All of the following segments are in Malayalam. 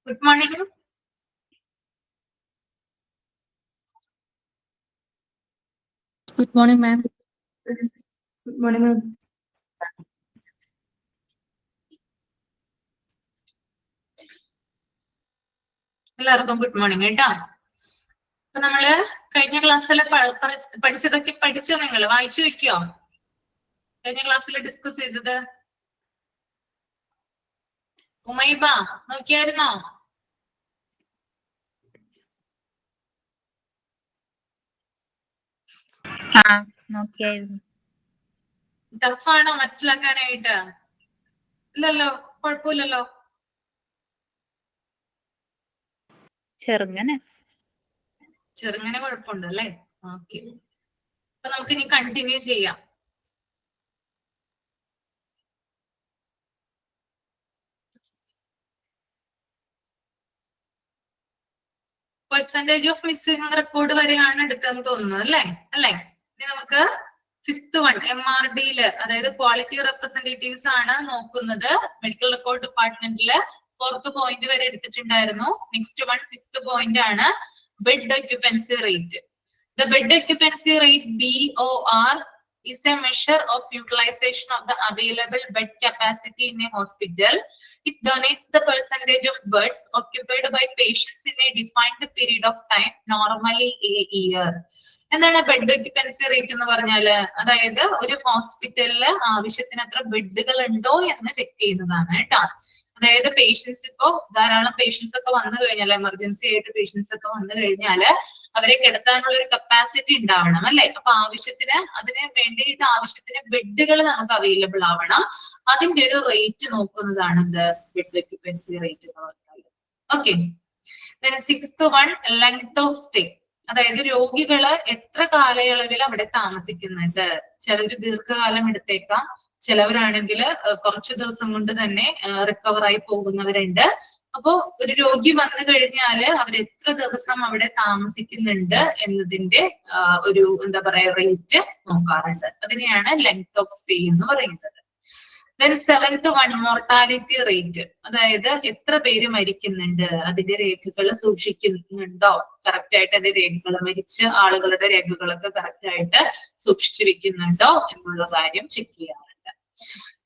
Good morning. Good morning, ma'am. Good morning, ma'am. എല്ലാവർക്കും ഗുഡ് മോർണിംഗ് കേട്ടോ. അപ്പൊ നമ്മള് കഴിഞ്ഞ ക്ലാസ്സിൽ പഠിച്ചതൊക്കെ പഠിച്ചോ? നിങ്ങൾ വായിച്ചു വെക്കോ? കഴിഞ്ഞ ക്ലാസ്സിൽ ഡിസ്കസ് ചെയ്തത് ഉമൈബ നോക്കിയായിരുന്നോ? നോക്കിയായിരുന്നു. ടഫാണോ മനസ്സിലാക്കാനായിട്ട്? ഇല്ലല്ലോ, കുഴപ്പമില്ലല്ലോ. ചെറുങ്ങനെ കുഴപ്പമുണ്ട് അല്ലേ? ഓക്കെ, അപ്പൊ നമുക്ക് ഇനി കണ്ടിന്യൂ ചെയ്യാം. പെർസെന്റേജ് ഓഫ് മിസ്സിംഗ് റെക്കോർഡ് വരെയാണ് എടുത്തതെന്ന് തോന്നുന്നത് അല്ലേ? ഇനി നമുക്ക് 5th വൺ MRD-ല്, അതായത് ക്വാളിറ്റി റെപ്രസെന്റേറ്റീവ്സ് ആണ് നോക്കുന്നത്. മെഡിക്കൽ റെക്കോർഡ് ഡിപ്പാർട്ട്മെന്റില് 4th പോയിന്റ് വരെ എടുത്തിട്ടുണ്ടായിരുന്നു. നെക്സ്റ്റ് വൺ 5th പോയിന്റ് ആണ് bed occupancy rate. The bed occupancy rate BOR is a measure of utilization of the available bed capacity in a hospital. It denotes the percentage of beds occupied by patients in a defined period of time, normally a year. എന്താണ് ബെഡ് ഒക്യുപ്പൻസി റേറ്റ് എന്ന് പറഞ്ഞാല്? അതായത് ഒരു ഹോസ്പിറ്റലില് ആവശ്യത്തിന് എത്ര ബെഡുകൾ ഉണ്ടോ എന്ന് ചെക്ക് ചെയ്യുന്നതാണ് കേട്ടോ. അതായത് പേഷ്യൻസ് ഇപ്പോ ധാരാളം പേഷ്യൻസ് ഒക്കെ വന്നു കഴിഞ്ഞാൽ, എമർജൻസി ആയിട്ട് പേഷ്യൻസ് ഒക്കെ വന്നു കഴിഞ്ഞാല് അവരെ കിടത്താനുള്ള ഒരു കപ്പാസിറ്റി ഉണ്ടാവണം അല്ലെ? അപ്പൊ അതിന് വേണ്ടിയിട്ട് ആവശ്യത്തിന് ബെഡുകൾ നമുക്ക് അവൈലബിൾ ആവണം. അതിന്റെ ഒരു റേറ്റ് നോക്കുന്നതാണ് ബെഡ് ഒക്യുപ്പൻസി റേറ്റ് എന്ന് പറഞ്ഞാൽ. Okay, 6th one length of stay. അതായത് രോഗികള് എത്ര കാലയളവിൽ അവിടെ താമസിക്കുന്നുണ്ട്. ചിലര് ദീർഘകാലം എടുത്തേക്കാം, ചിലവരാണെങ്കിൽ കുറച്ചു ദിവസം കൊണ്ട് തന്നെ റിക്കവർ ആയി പോകുന്നവരുണ്ട്. അപ്പോ ഒരു രോഗി വന്നു കഴിഞ്ഞാല് അവർ എത്ര ദിവസം അവിടെ താമസിക്കുന്നുണ്ട് എന്നതിന്റെ ഒരു എന്താ പറയാ റേറ്റ് നോക്കാറുണ്ട്. അതിനെയാണ് ലെങ്ത് ഓഫ് സ്റ്റേ എന്ന് പറയുന്നത്. Then 7th one mortality rate. അതായത് എത്ര പേര് മരിക്കുന്നുണ്ട്, അതിന്റെ രേഖകൾ സൂക്ഷിക്കുന്നുണ്ടോ, കറക്റ്റ് ആയിട്ട് അതിന്റെ രേഖകൾ, മരിച്ച ആളുകളുടെ രേഖകളൊക്കെ കറക്റ്റ് ആയിട്ട് സൂക്ഷിച്ചു വെക്കുന്നുണ്ടോ എന്നുള്ള കാര്യം ചെക്ക് ചെയ്യാറുണ്ട്.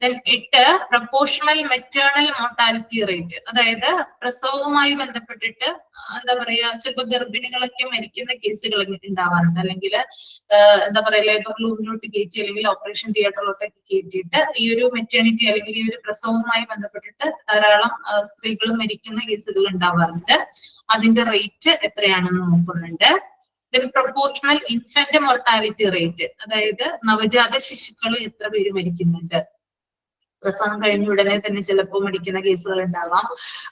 Then 8 proportional maternal mortality rate. അതായത് പ്രസവവുമായി ബന്ധപ്പെട്ടിട്ട് എന്താ പറയാ, ചിലപ്പോൾ ഗർഭിണികളൊക്കെ മരിക്കുന്ന കേസുകൾ ഉണ്ടാവാറുണ്ട്. അല്ലെങ്കിൽ എന്താ പറയാ, ലേബർ റൂമിലോട്ട് കയറ്റി അല്ലെങ്കിൽ ഓപ്പറേഷൻ തിയേറ്ററിലോട്ടൊക്കെ കയറ്റിയിട്ട് ഈ ഒരു മെറ്റേണിറ്റി അല്ലെങ്കിൽ ഈ ഒരു പ്രസവവുമായി ബന്ധപ്പെട്ടിട്ട് ധാരാളം സ്ത്രീകൾ മരിക്കുന്ന കേസുകൾ ഉണ്ടാവാറുണ്ട്. അതിന്റെ റേറ്റ് എത്രയാണെന്ന് നോക്കുന്നുണ്ട്. Proportional infant mortality rate. അതായത് നവജാത ശിശുക്കൾ എത്ര പേര് മരിക്കുന്നുണ്ട്. പ്രസവം കഴിഞ്ഞ ഉടനെ തന്നെ ചിലപ്പോൾ മരിക്കുന്ന കേസുകൾ ഉണ്ടാവാം,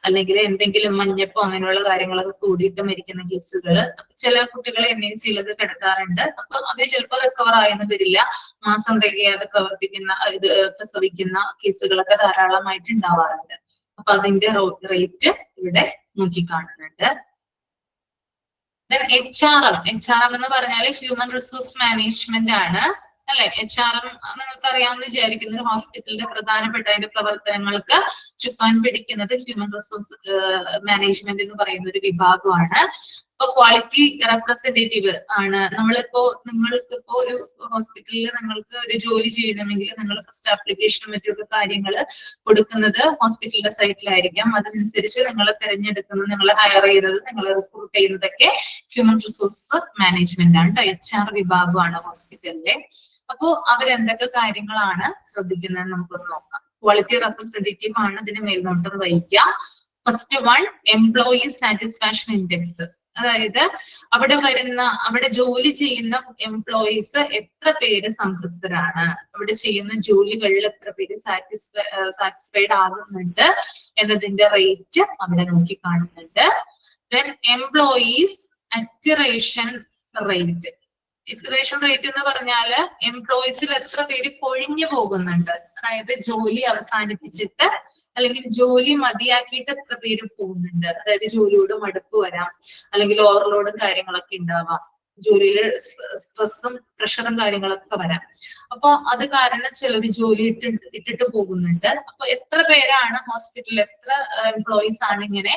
അല്ലെങ്കിൽ എന്തെങ്കിലും മഞ്ഞപ്പോ അങ്ങനെയുള്ള കാര്യങ്ങളൊക്കെ കൂടിയിട്ട് മരിക്കുന്ന കേസുകൾ. ചില കുട്ടികളെ NICU-ലൊക്കെ കിടത്താറുണ്ട്. അപ്പൊ അവര് ചിലപ്പോൾ റിക്കവർ ആയെന്ന് വരില്ല, മാസം തികയാതെ പ്രസവിക്കുന്ന കേസുകളൊക്കെ ധാരാളമായിട്ട് ഉണ്ടാവാറുണ്ട്. അപ്പൊ അതിന്റെ റേറ്റ് ഇവിടെ നോക്കിക്കാണുന്നുണ്ട്. HRM എന്ന് പറഞ്ഞാല് ഹ്യൂമൻ റിസോഴ്സ് മാനേജ്മെന്റ് ആണ് അല്ലെ? HRM നിങ്ങൾക്ക് അറിയാമെന്ന് വിചാരിക്കുന്ന ഒരു ഹോസ്പിറ്റലിന്റെ പ്രധാനപ്പെട്ട അതിന്റെ പ്രവർത്തനങ്ങൾക്ക് ചുക്കാൻ പിടിക്കുന്നത് ഹ്യൂമൻ റിസോഴ്സ് മാനേജ്മെന്റ് എന്ന് പറയുന്ന ഒരു വിഭാഗമാണ്. ഇപ്പൊ ക്വാളിറ്റി റെപ്രസെന്റേറ്റീവ് ആണ്. നിങ്ങൾക്കിപ്പോ ഒരു ഹോസ്പിറ്റലിൽ നിങ്ങൾക്ക് ഒരു ജോലി ചെയ്യണമെങ്കിൽ നിങ്ങൾ ഫസ്റ്റ് ആപ്ലിക്കേഷനും മറ്റൊക്കെ കാര്യങ്ങൾ കൊടുക്കുന്നത് ഹോസ്പിറ്റലിന്റെ സൈറ്റിലായിരിക്കാം. അതനുസരിച്ച് നിങ്ങൾ തിരഞ്ഞെടുക്കുന്നത്, നിങ്ങൾ ഹയർ ചെയ്യുന്നത്, നിങ്ങൾ റിക്രൂട്ട് ചെയ്യുന്നതൊക്കെ ഹ്യൂമൻ റിസോഴ്സ് മാനേജ്മെന്റ് ആണ്. HR വിഭാഗമാണ് ഹോസ്പിറ്റലിലെ. അപ്പോ അവരെന്തൊക്കെ കാര്യങ്ങളാണ് ശ്രദ്ധിക്കുന്നത് നമുക്കൊന്ന് നോക്കാം. ക്വാളിറ്റി റെപ്രസെന്റേറ്റീവ് ആണ് ഇതിന് മേൽനോട്ടം വഹിക്കുക. First one employee satisfaction index. അതായത് അവിടെ ജോലി ചെയ്യുന്ന എംപ്ലോയീസ് എത്ര പേര് സംതൃപ്തരാണ്, അവിടെ ചെയ്യുന്ന ജോലികളിൽ എത്ര പേര് സാറ്റിസ്ഫൈഡ് ആകുന്നുണ്ട് എന്നതിന്റെ റേറ്റ് അവിടെ നോക്കി കാണുന്നുണ്ട്. Then employees attrition rate. Attrition rate എന്ന് പറഞ്ഞാല് എംപ്ലോയീസിൽ എത്ര പേര് കൊഴിഞ്ഞു പോകുന്നുണ്ട്, അതായത് ജോലി അവസാനിപ്പിച്ചിട്ട് അല്ലെങ്കിൽ ജോലി മതിയാക്കിയിട്ട് എത്ര പേര് പോകുന്നുണ്ട്. അതായത് ജോലിയോട് മടുപ്പ് വരാം, അല്ലെങ്കിൽ ഓവർലോഡും കാര്യങ്ങളൊക്കെ ഉണ്ടാവാം. ജോലിയിൽ സ്ട്രെസ്സും പ്രഷറും കാര്യങ്ങളൊക്കെ വരാം. അപ്പൊ അത് കാരണം ചിലർ ജോലി ഇട്ടിട്ട് പോകുന്നുണ്ട്. അപ്പൊ എത്ര പേരാണ് ഹോസ്പിറ്റലിൽ, എത്ര എംപ്ലോയീസ് ആണ് ഇങ്ങനെ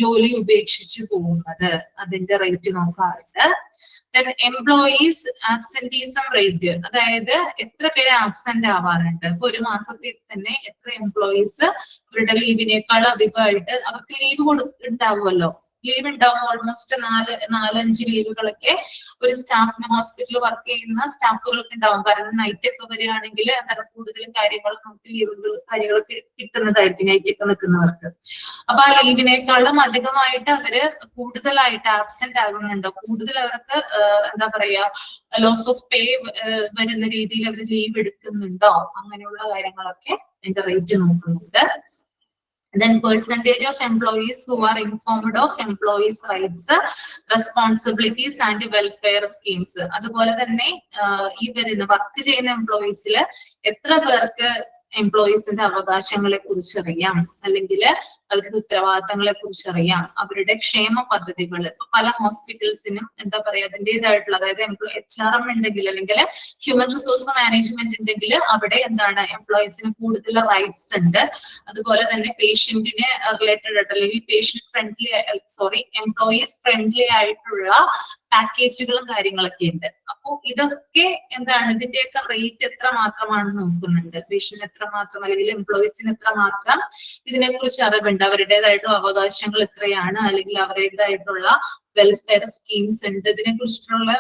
ജോലി ഉപേക്ഷിച്ചു പോകുന്നത്, അതിന്റെ റേറ്റ് നോക്കാറുണ്ട്. Then എംപ്ലോയീസ് ആബ്സെന്റീസം റേറ്റ്, അതായത് എത്ര പേര് ആബ്സെന്റ് ആവാറുണ്ട്. ഇപ്പൊ ഒരു മാസത്തിൽ തന്നെ എത്ര എംപ്ലോയീസ് അവരുടെ ലീവിനേക്കാൾ അധികമായിട്ട് അവർക്ക് ലീവ് ഉണ്ടാവുമല്ലോ, ലീവ് ഉണ്ടാവും. ഓൾമോസ്റ്റ് 4-5 ലീവുകളൊക്കെ ഒരു സ്റ്റാഫിന്, ഹോസ്പിറ്റലിൽ വർക്ക് ചെയ്യുന്ന സ്റ്റാഫുകൾക്ക് ഉണ്ടാവും. കാരണം നൈറ്റ് ഒക്കെ വരികയാണെങ്കിൽ അങ്ങനെ കൂടുതലും കാര്യങ്ങൾ നമുക്ക് ലീവുകൾ കാര്യങ്ങളൊക്കെ കിട്ടുന്നതായിരിക്കും നൈറ്റ് ഒക്കെ നിൽക്കുന്നവർക്ക്. അപ്പൊ ആ ലീവിനേക്കാളും അധികമായിട്ട് അവര് കൂടുതലായിട്ട് ആബ്സെന്റ് ആകുന്നുണ്ടോ, കൂടുതൽ അവർക്ക് എന്താ പറയാ ലോസ് ഓഫ് പേ വരുന്ന രീതിയിൽ അവർ ലീവ് എടുക്കുന്നുണ്ടോ, അങ്ങനെയുള്ള കാര്യങ്ങളൊക്കെ അതിന്റെ റേറ്റ് നോക്കുന്നുണ്ട്. Then percentage of employees who are informed of employees' rights, responsibilities and welfare schemes. അതുപോലെ തന്നെ ഈ വരുന്ന വർക്ക് ചെയ്യുന്ന എംപ്ലോയീസിൽ എത്ര പേർക്ക് എംപ്ലോയീസിന്റെ അവകാശങ്ങളെ കുറിച്ച് അറിയാം, അല്ലെങ്കിൽ അവരുടെ ഉത്തരവാദിത്തങ്ങളെ കുറിച്ച് അറിയാം, അവരുടെ ക്ഷേമ പദ്ധതികൾ. പല ഹോസ്പിറ്റൽസിനും എന്താ പറയാ അതിൻ്റെതായിട്ടുള്ള, അതായത് HRM ഉണ്ടെങ്കിൽ അല്ലെങ്കിൽ ഹ്യൂമൻ റിസോഴ്സ് മാനേജ്മെന്റ് ഉണ്ടെങ്കിൽ അവിടെ എന്താണ് എംപ്ലോയീസിന് കൂടുതൽ റൈറ്റ്സ് ഉണ്ട്. അതുപോലെ തന്നെ പേഷ്യന്റിന് റിലേറ്റഡ് ആയിട്ട് അല്ലെങ്കിൽ പേഷ്യന്റ് ഫ്രണ്ട്ലി എംപ്ലോയീസ് ഫ്രണ്ട്ലി ആയിട്ടുള്ള പാക്കേജുകളും കാര്യങ്ങളൊക്കെ ഉണ്ട്. അപ്പൊ ഇതൊക്കെ എന്താണ്, ഇതിന്റെയൊക്കെ റേറ്റ് എത്ര മാത്രമാണ് നോക്കുന്നുണ്ട്. പേഷ്യന്റ് എത്ര മാത്രം അല്ലെങ്കിൽ എംപ്ലോയീസിന് എത്ര മാത്രം ഇതിനെ കുറിച്ച് അറിവുണ്ട്, അവരുടേതായിട്ടുള്ള അവകാശങ്ങൾ എത്രയാണ്, അല്ലെങ്കിൽ അവരുടേതായിട്ടുള്ള വെൽഫെയർ സ്കീംസ് ഉണ്ട്, ഇതിനെ കുറിച്ചിട്ടുള്ള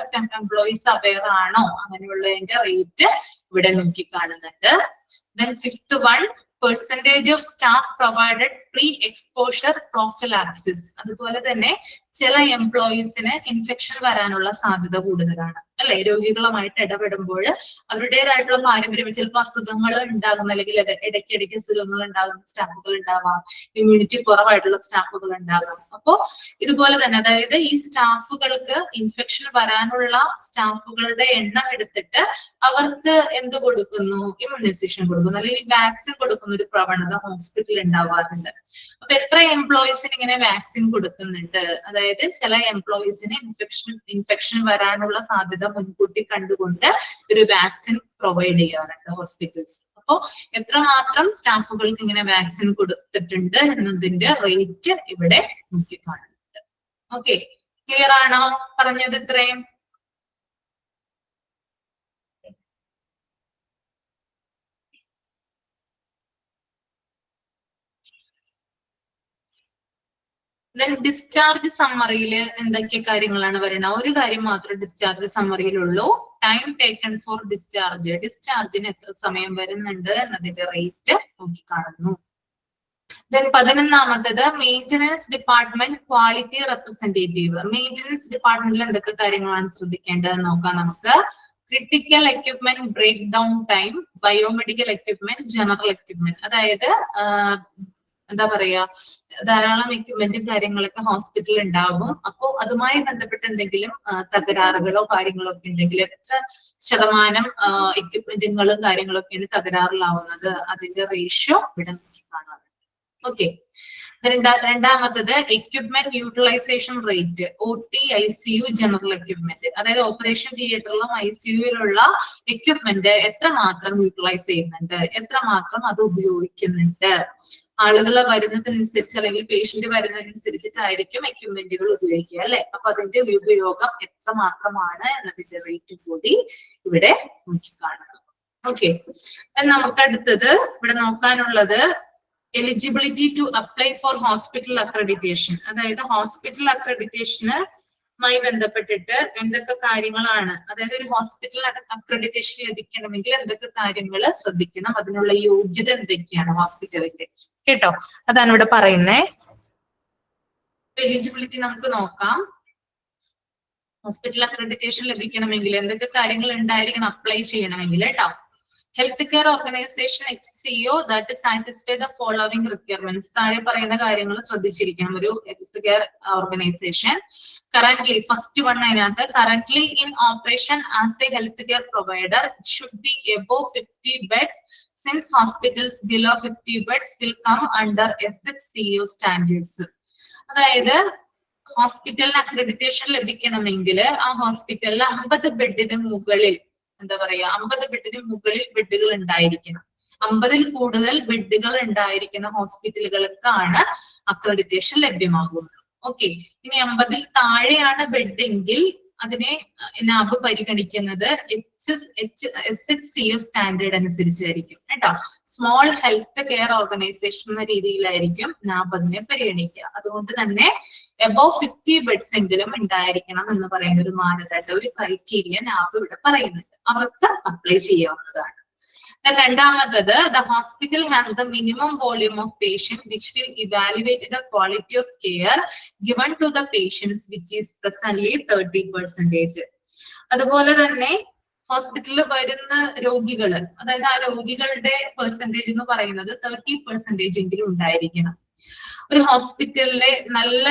എംപ്ലോയീസ് അവെയർ ആണോ, അങ്ങനെയുള്ളതിന്റെ റേറ്റ് ഇവിടെ നോക്കി കാണുന്നുണ്ട്. Then fifth one, percentage of staff provided pre-exposure prophylaxis. അതുപോലെ തന്നെ ചില എംപ്ലോയീസിന് ഇൻഫെക്ഷൻ വരാനുള്ള സാധ്യത കൂടുതലാണ് അല്ലെ. രോഗികളുമായിട്ട് ഇടപെടുമ്പോൾ അവരുടേതായിട്ടുള്ള പാരമ്പര്യം, ചിലപ്പോൾ അസുഖങ്ങൾ ഉണ്ടാകുന്ന അല്ലെങ്കിൽ ഇടയ്ക്കിടയ്ക്ക് അസുഖങ്ങൾ ഉണ്ടാകുന്ന സ്റ്റാഫുകൾ ഉണ്ടാവാം, ഇമ്മ്യൂണിറ്റി കുറവായിട്ടുള്ള സ്റ്റാഫുകൾ ഉണ്ടാകാം. അപ്പോ ഇതുപോലെ തന്നെ, അതായത് ഈ സ്റ്റാഫുകൾക്ക് ഇൻഫെക്ഷൻ വരാനുള്ള സ്റ്റാഫുകളുടെ എണ്ണം എടുത്തിട്ട് അവർക്ക് എന്ത് കൊടുക്കുന്നു, ഇമ്മ്യൂണൈസേഷൻ കൊടുക്കുന്നു അല്ലെങ്കിൽ വാക്സിൻ കൊടുക്കുന്ന ഒരു പ്രവണത ഹോസ്പിറ്റലിൽ ഉണ്ടാവാറുണ്ട്. അപ്പൊ എത്ര എംപ്ലോയീസിന് ഇങ്ങനെ വാക്സിൻ കൊടുക്കുന്നുണ്ട്, അതായത് ചില എംപ്ലോയീസിന് ഇൻഫെക്ഷൻ വരാനുള്ള സാധ്യത മുൻകൂട്ടി കണ്ടുകൊണ്ട് ഒരു വാക്സിൻ പ്രൊവൈഡ് ചെയ്യാറുണ്ട് ഹോസ്പിറ്റൽസ്. അപ്പോ എത്രമാത്രം സ്റ്റാഫുകൾക്ക് ഇങ്ങനെ വാക്സിൻ കൊടുത്തിട്ടുണ്ട് എന്നതിന്റെ റേറ്റ് ഇവിടെ നോക്കി കാണുന്നുണ്ട്. ഓക്കെ, ക്ലിയർ ആണോ പറഞ്ഞത് ഇത്രയും? ദെൻ ഡിസ്ചാർജ് സമ്മറിയിൽ എന്തൊക്കെ കാര്യങ്ങളാണ് പറയുന്നത്? ഒരു കാര്യം മാത്രം ഡിസ്ചാർജ് സമ്മറിയിലുള്ളൂ, ടൈം ടേക്കൺ ഫോർ ഡിസ്ചാർജ്. ഡിസ്ചാർജിന് എത്ര സമയം വരുന്നുണ്ട് എന്നതിന്റെ റേറ്റ് നോക്കി കാണുന്നു. ദെൻ 11ാമത്തത് maintenance department quality representative. Maintenance ഡിപ്പാർട്ട്മെന്റിൽ എന്തൊക്കെ കാര്യങ്ങളാണ് ശ്രദ്ധിക്കേണ്ടത് നോക്കാം നമുക്ക്. Critical equipment break down time, biomedical equipment, general equipment. അതായത് എന്താ പറയാ ധാരാളം എക്യുപ്മെന്റും കാര്യങ്ങളൊക്കെ ഹോസ്പിറ്റലിൽ ഉണ്ടാകും. അപ്പോൾ അതുമായി ബന്ധപ്പെട്ട് എന്തെങ്കിലും തകരാറുകളോ കാര്യങ്ങളോ ഒക്കെ ഉണ്ടെങ്കിൽ എത്ര ശതമാനം എക്യുപ്മെന്റുകളും കാര്യങ്ങളൊക്കെയാണ് തകരാറിലാവുന്നത്, അതിന്റെ റേഷ്യോ ഇവിടെ നോക്കി കാണാറുണ്ട്. ഓക്കെ, രണ്ടാമത്തത് equipment utilisation rate, OT, ICU, general equipment. അതായത് ഓപ്പറേഷൻ തിയേറ്ററിലും ICUയിലുള്ള എക്യുപ്മെന്റ് എത്രമാത്രം യൂട്ടിലൈസ് ചെയ്യുന്നുണ്ട്, എത്രമാത്രം അത് ഉപയോഗിക്കുന്നുണ്ട്. ആളുകൾ വരുന്നതിനനുസരിച്ച് അല്ലെങ്കിൽ പേഷ്യന്റ് വരുന്നതിനനുസരിച്ചിട്ടായിരിക്കും എക്യുപ്മെന്റുകൾ ഉപയോഗിക്കുക അല്ലെ. അപ്പൊ അതിന്റെ ഉപയോഗം എത്രമാത്രമാണ് എന്നതിന്റെ റേറ്റ് കൂടി ഇവിടെ നോക്കി കാണണം. ഓക്കെ, നമുക്ക് അടുത്തത് ഇവിടെ നോക്കാനുള്ളത് eligibility to apply for hospital accreditation. അതായത് ഹോസ്പിറ്റൽ അക്രഡിറ്റേഷനുമായി ബന്ധപ്പെട്ടിട്ട് എന്തൊക്കെ കാര്യങ്ങളാണ്, അതായത് ഒരു ഹോസ്പിറ്റൽ അക്രഡിറ്റേഷൻ ലഭിക്കണമെങ്കിൽ എന്തൊക്കെ കാര്യങ്ങൾ ശ്രദ്ധിക്കണം, അതിനുള്ള യോഗ്യത എന്തൊക്കെയാണ് ഹോസ്പിറ്റലിന്റെ, കേട്ടോ, അതാണ് ഇവിടെ പറയുന്നത്. എലിജിബിലിറ്റി നമുക്ക് നോക്കാം. ഹോസ്പിറ്റൽ അക്രഡിറ്റേഷൻ ലഭിക്കണമെങ്കിൽ എന്തൊക്കെ കാര്യങ്ങൾ ഉണ്ടായിരിക്കണം അപ്ലൈ ചെയ്യണമെങ്കിൽ, കേട്ടോ. Healthcare organization HCO that satisfy the following requirements. താഴെ പറയുന്ന കാര്യങ്ങൾ ശ്രദ്ധിച്ചിരിക്കണം ഒരു health care organisation. Currently, first one അതിനകത്ത് currently in operation as a healthcare provider, it should be above 50 beds. Since hospitals below 50 beds will come under SHCO standards. അതായത് ഹോസ്പിറ്റലിന് അക്രഡിറ്റേഷൻ ലഭിക്കണമെങ്കിൽ ആ ഹോസ്പിറ്റലിൽ 50 ബെഡിന് മുകളിൽ എന്താ പറയാ 50 ബെഡിന് മുകളിൽ ബെഡുകൾ ഉണ്ടായിരിക്കണം. 50-ൽ കൂടുതൽ ബെഡുകൾ ഉണ്ടായിരിക്കുന്ന ഹോസ്പിറ്റലുകൾക്കാണ് അക്രഡിറ്റേഷൻ ലഭ്യമാകുന്നത്. ഓക്കെ, ഇനി 50-ൽ താഴെയാണ് ബെഡ് എങ്കിൽ അതിനെ നാബ് പരിഗണിക്കുന്നത് SHCF സ്റ്റാൻഡേർഡ് അനുസരിച്ചായിരിക്കും കേട്ടോ. സ്മോൾ ഹെൽത്ത് കെയർ ഓർഗനൈസേഷൻ എന്ന രീതിയിലായിരിക്കും നാബ് അതിനെ പരിഗണിക്കുക. അതുകൊണ്ട് തന്നെ എബോവ് 50 ബെഡ്സ് എങ്കിലും ഉണ്ടായിരിക്കണം എന്ന് പറയുന്ന ഒരു മാനദണ്ഡ ഒരു ക്രൈറ്റീരിയ നാബ് ഇവിടെ പറയുന്നുണ്ട്. അവർക്ക് അപ്ലൈ ചെയ്യാവുന്നതാണ്. രണ്ടാമത്തത്, the hospital has the minimum volume of patient which will evaluate the quality of care given to the patients which is presently 30%. അതുപോലെ തന്നെ ഹോസ്പിറ്റലിൽ വരുന്ന രോഗികള്, അതായത് ആ രോഗികളുടെ പെർസെന്റേജ് എന്ന് പറയുന്നത് 30% എങ്കിലും ഉണ്ടായിരിക്കണം. ഒരു ഹോസ്പിറ്റലിലെ നല്ല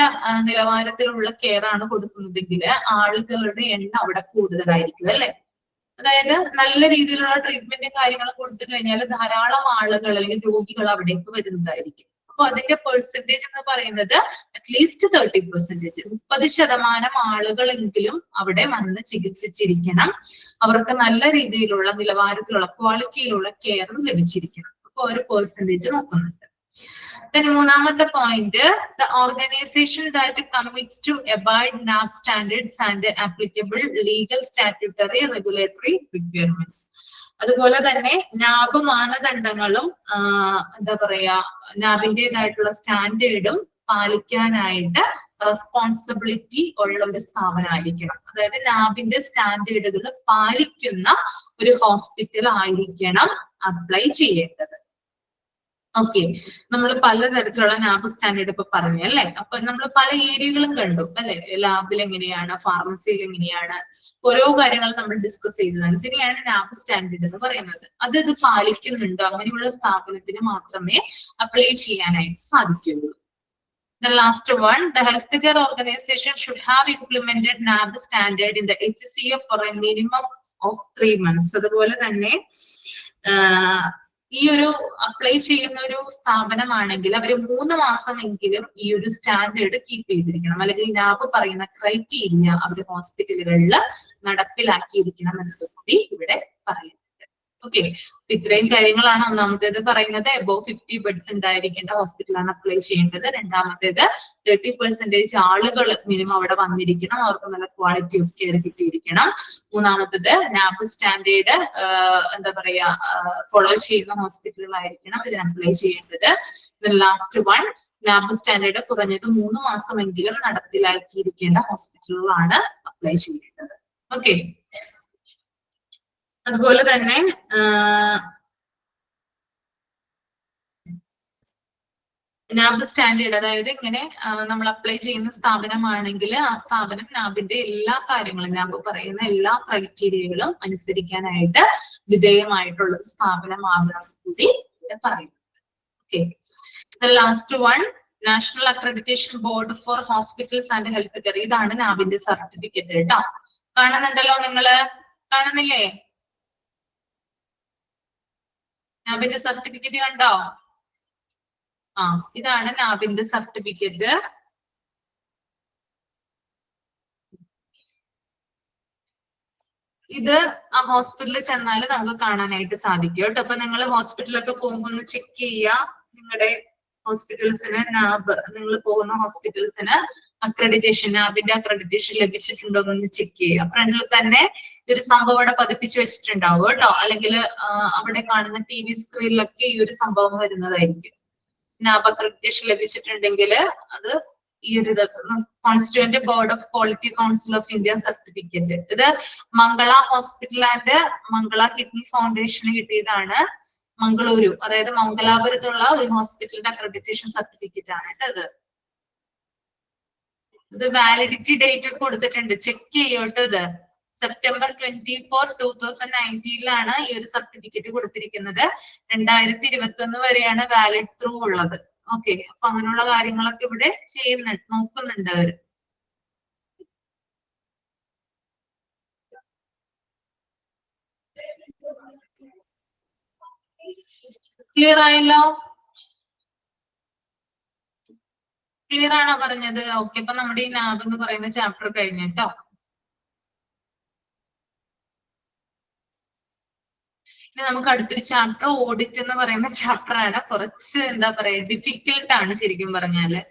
നിലവാരത്തിലുള്ള കെയർ ആണ് കൊടുക്കുന്നതെങ്കിൽ ആളുകളുടെ എണ്ണം അവിടെ കൂടുതലായിരിക്കും അല്ലെ. അതായത് നല്ല രീതിയിലുള്ള ട്രീറ്റ്മെന്റും കാര്യങ്ങളും കൊടുത്തു കഴിഞ്ഞാൽ ധാരാളം ആളുകൾ അല്ലെങ്കിൽ രോഗികൾ അവിടേക്ക് വരുന്നതായിരിക്കും. അപ്പൊ അതിന്റെ പെർസെന്റേജ് എന്ന് പറയുന്നത് അറ്റ്ലീസ്റ്റ് 30%, 30% ആളുകളെങ്കിലും അവിടെ വന്ന് ചികിത്സിച്ചിരിക്കണം. അവർക്ക് നല്ല രീതിയിലുള്ള നിലവാരത്തിലുള്ള ക്വാളിറ്റിയിലുള്ള കെയർ ലഭിച്ചിരിക്കണം. അപ്പൊ ഒരു പെർസെന്റേജ് നോക്കുന്നുണ്ട്. Then മൂന്നാമത്തെ point, the organization that commits to abide NAB standards and applicable legal, statutory, regulatory requirements. അതുപോലെ തന്നെ നാബ് മാനദണ്ഡങ്ങളും എന്താ പറയാ നാബിൻ്റെതായിട്ടുള്ള സ്റ്റാൻഡേർഡും പാലിക്കാനായിട്ട് റെസ്പോൺസിബിലിറ്റി ഉള്ള ഒരു സ്ഥാപനമായിരിക്കണം. അതായത് നാബിന്റെ സ്റ്റാൻഡേർഡുകൾ പാലിക്കുന്ന ഒരു ഹോസ്പിറ്റൽ ആയിരിക്കണം അപ്ലൈ ചെയ്യേണ്ടത്. ഓക്കെ, നമ്മൾ പലതരത്തിലുള്ള നാബ് സ്റ്റാൻഡേർഡ് ഇപ്പൊ പറഞ്ഞു അല്ലെ. അപ്പൊ നമ്മൾ പല ഏരിയകളും കണ്ടു അല്ലെ. ലാബിൽ എങ്ങനെയാണ്, ഫാർമസിയിൽ എങ്ങനെയാണ്, ഓരോ കാര്യങ്ങൾ നമ്മൾ ഡിസ്കസ് ചെയ്തതാണ്. ഇതിനെയാണ് നാബ് സ്റ്റാൻഡേർഡ് എന്ന് പറയുന്നത്. അത് ഇത് പാലിക്കുന്നുണ്ടോ അങ്ങനെയുള്ള സ്ഥാപനത്തിന് മാത്രമേ അപ്ലൈ ചെയ്യാനായിട്ട് സാധിക്കുകയുള്ളൂ. The last one, the healthcare organization should have implemented NAB standard in the HCF for a minimum of 3 months. അതുപോലെ തന്നെ ഈ ഒരു അപ്ലൈ ചെയ്യുന്ന ഒരു സ്ഥാപനമാണെങ്കിൽ അവർ 3 മാസമെങ്കിലും ഈ ഒരു സ്റ്റാൻഡേർഡ് കീപ്പ് ചെയ്തിരിക്കണം, അല്ലെങ്കിൽ നാബ് പറയുന്ന ക്രൈറ്റീരിയ അവർ ഹോസ്പിറ്റലുകളിൽ നടപ്പിലാക്കിയിരിക്കണം എന്നത് കൂടി ഇവിടെ പറയുന്നുണ്ട്. ഓക്കെ, ഇത്രയും കാര്യങ്ങളാണ്. ഒന്നാമത്തേത് പറയുന്നത് എബോവ് 50 ബെഡ്സ് ഉണ്ടായിരിക്കേണ്ട ഹോസ്പിറ്റലാണ് അപ്ലൈ ചെയ്യേണ്ടത്. രണ്ടാമത്തേത് 30% ആളുകൾ മിനിമം അവിടെ വന്നിരിക്കണം, അവർക്ക് നല്ല ക്വാളിറ്റി ഓഫ് കെയർ കിട്ടിയിരിക്കണം. മൂന്നാമത്തേത് നാബ് സ്റ്റാൻഡേർഡ് എന്താ പറയാ ഫോളോ ചെയ്യുന്ന ഹോസ്പിറ്റലുകളായിരിക്കണം ഇതിന് അപ്ലൈ ചെയ്യേണ്ടത്. ലാസ്റ്റ് വൺ, നാബ് സ്റ്റാൻഡേർഡ് കുറഞ്ഞത് 3 മാസമെങ്കിലും നടപ്പിലാക്കിയിരിക്കേണ്ട ഹോസ്പിറ്റലുകളാണ് അപ്ലൈ ചെയ്യേണ്ടത്. ഓക്കെ, അതുപോലെ തന്നെ നാബ് സ്റ്റാൻഡേർഡ്, അതായത് ഇങ്ങനെ നമ്മൾ അപ്ലൈ ചെയ്യുന്ന സ്ഥാപനമാണെങ്കിൽ ആ സ്ഥാപനം നാബിന്റെ എല്ലാ കാര്യങ്ങളും, നാബ് പറയുന്ന എല്ലാ ക്രൈറ്റീരിയകളും അനുസരിക്കാനായിട്ട് വിധേയമായിട്ടുള്ള ഒരു സ്ഥാപനമാകണം കൂടി ഇവിടെ പറയുന്നുണ്ട്. Okay, last one, national accreditation board for hospitals and health care. ഇതാണ് നാബിന്റെ സർട്ടിഫിക്കറ്റ് കേട്ടോ. കാണുന്നുണ്ടല്ലോ നിങ്ങള്, കാണുന്നില്ലേ? നാബിന്റെ സർട്ടിഫിക്കറ്റ് കണ്ടോ? ഇതാണ് നാബിന്റെ സർട്ടിഫിക്കറ്റ്. ഇത് ആ ഹോസ്പിറ്റലിൽ ചെന്നാൽ നമുക്ക് കാണാനായിട്ട് സാധിക്കും കേട്ടോ. അപ്പൊ നിങ്ങൾ ഹോസ്പിറ്റലൊക്കെ പോകുമ്പോൾ ഒന്ന് ചെക്ക് ചെയ്യുക, നിങ്ങളുടെ ഹോസ്പിറ്റൽസിന് നാബ്, നിങ്ങൾ പോകുന്ന ഹോസ്പിറ്റൽസിന് അക്രഡിറ്റേഷൻ, നാബിന്റെ അക്രഡിറ്റേഷൻ ലഭിച്ചിട്ടുണ്ടോ എന്ന് ചെക്ക് ചെയ്യുക. ഫ്രണ്ടിൽ തന്നെ ഒരു സംഭവം അവിടെ പതിപ്പിച്ച് വെച്ചിട്ടുണ്ടാവും കേട്ടോ, അല്ലെങ്കിൽ അവിടെ കാണുന്ന TV സ്ക്രീനിലൊക്കെ ഈ ഒരു സംഭവം വരുന്നതായിരിക്കും. നാബ് അക്രഡിറ്റേഷൻ ലഭിച്ചിട്ടുണ്ടെങ്കിൽ അത് ഈ ഒരു constituent board of quality council of India certificate. ഇത് മംഗള ഹോസ്പിറ്റൽ ആൻഡ് മംഗള കിഡ്നി ഫൗണ്ടേഷന് കിട്ടിയതാണ്. മംഗളൂരു, അതായത് മംഗലാപുരത്തുള്ള ഒരു ഹോസ്പിറ്റലിന്റെ അക്രഡിറ്റേഷൻ സർട്ടിഫിക്കറ്റ് ആണ് കേട്ടോ. ഇത് വാലിഡിറ്റി ഡേറ്റ് കൊടുത്തിട്ടുണ്ട്, ചെക്ക് ചെയ്യോട്ടോ. ഇത് September 24, 2019 ഈ ഒരു സർട്ടിഫിക്കറ്റ് കൊടുത്തിരിക്കുന്നത്. 2021 വരെയാണ് വാലിഡ് ത്രൂ ഉള്ളത്. ഓക്കെ, അപ്പൊ അങ്ങനെയുള്ള കാര്യങ്ങളൊക്കെ ഇവിടെ നോക്കുന്നുണ്ട് അവര്. ക്ലിയർ ആയല്ലോ? ക്ലിയർ ആണോ പറഞ്ഞത്? ഓക്കെ, അപ്പൊ നമ്മുടെ ഈ നാബ് എന്ന് പറയുന്ന ചാപ്റ്റർ കഴിഞ്ഞിട്ടോ. ഇനി നമുക്ക് അടുത്തൊരു ചാപ്റ്റർ ഓഡിറ്റ് എന്ന് പറയുന്ന ചാപ്റ്റർ ആണ്. കുറച്ച് എന്താ പറയാ ഡിഫിക്കൽട്ട് ആണ് ശരിക്കും പറഞ്ഞാല്.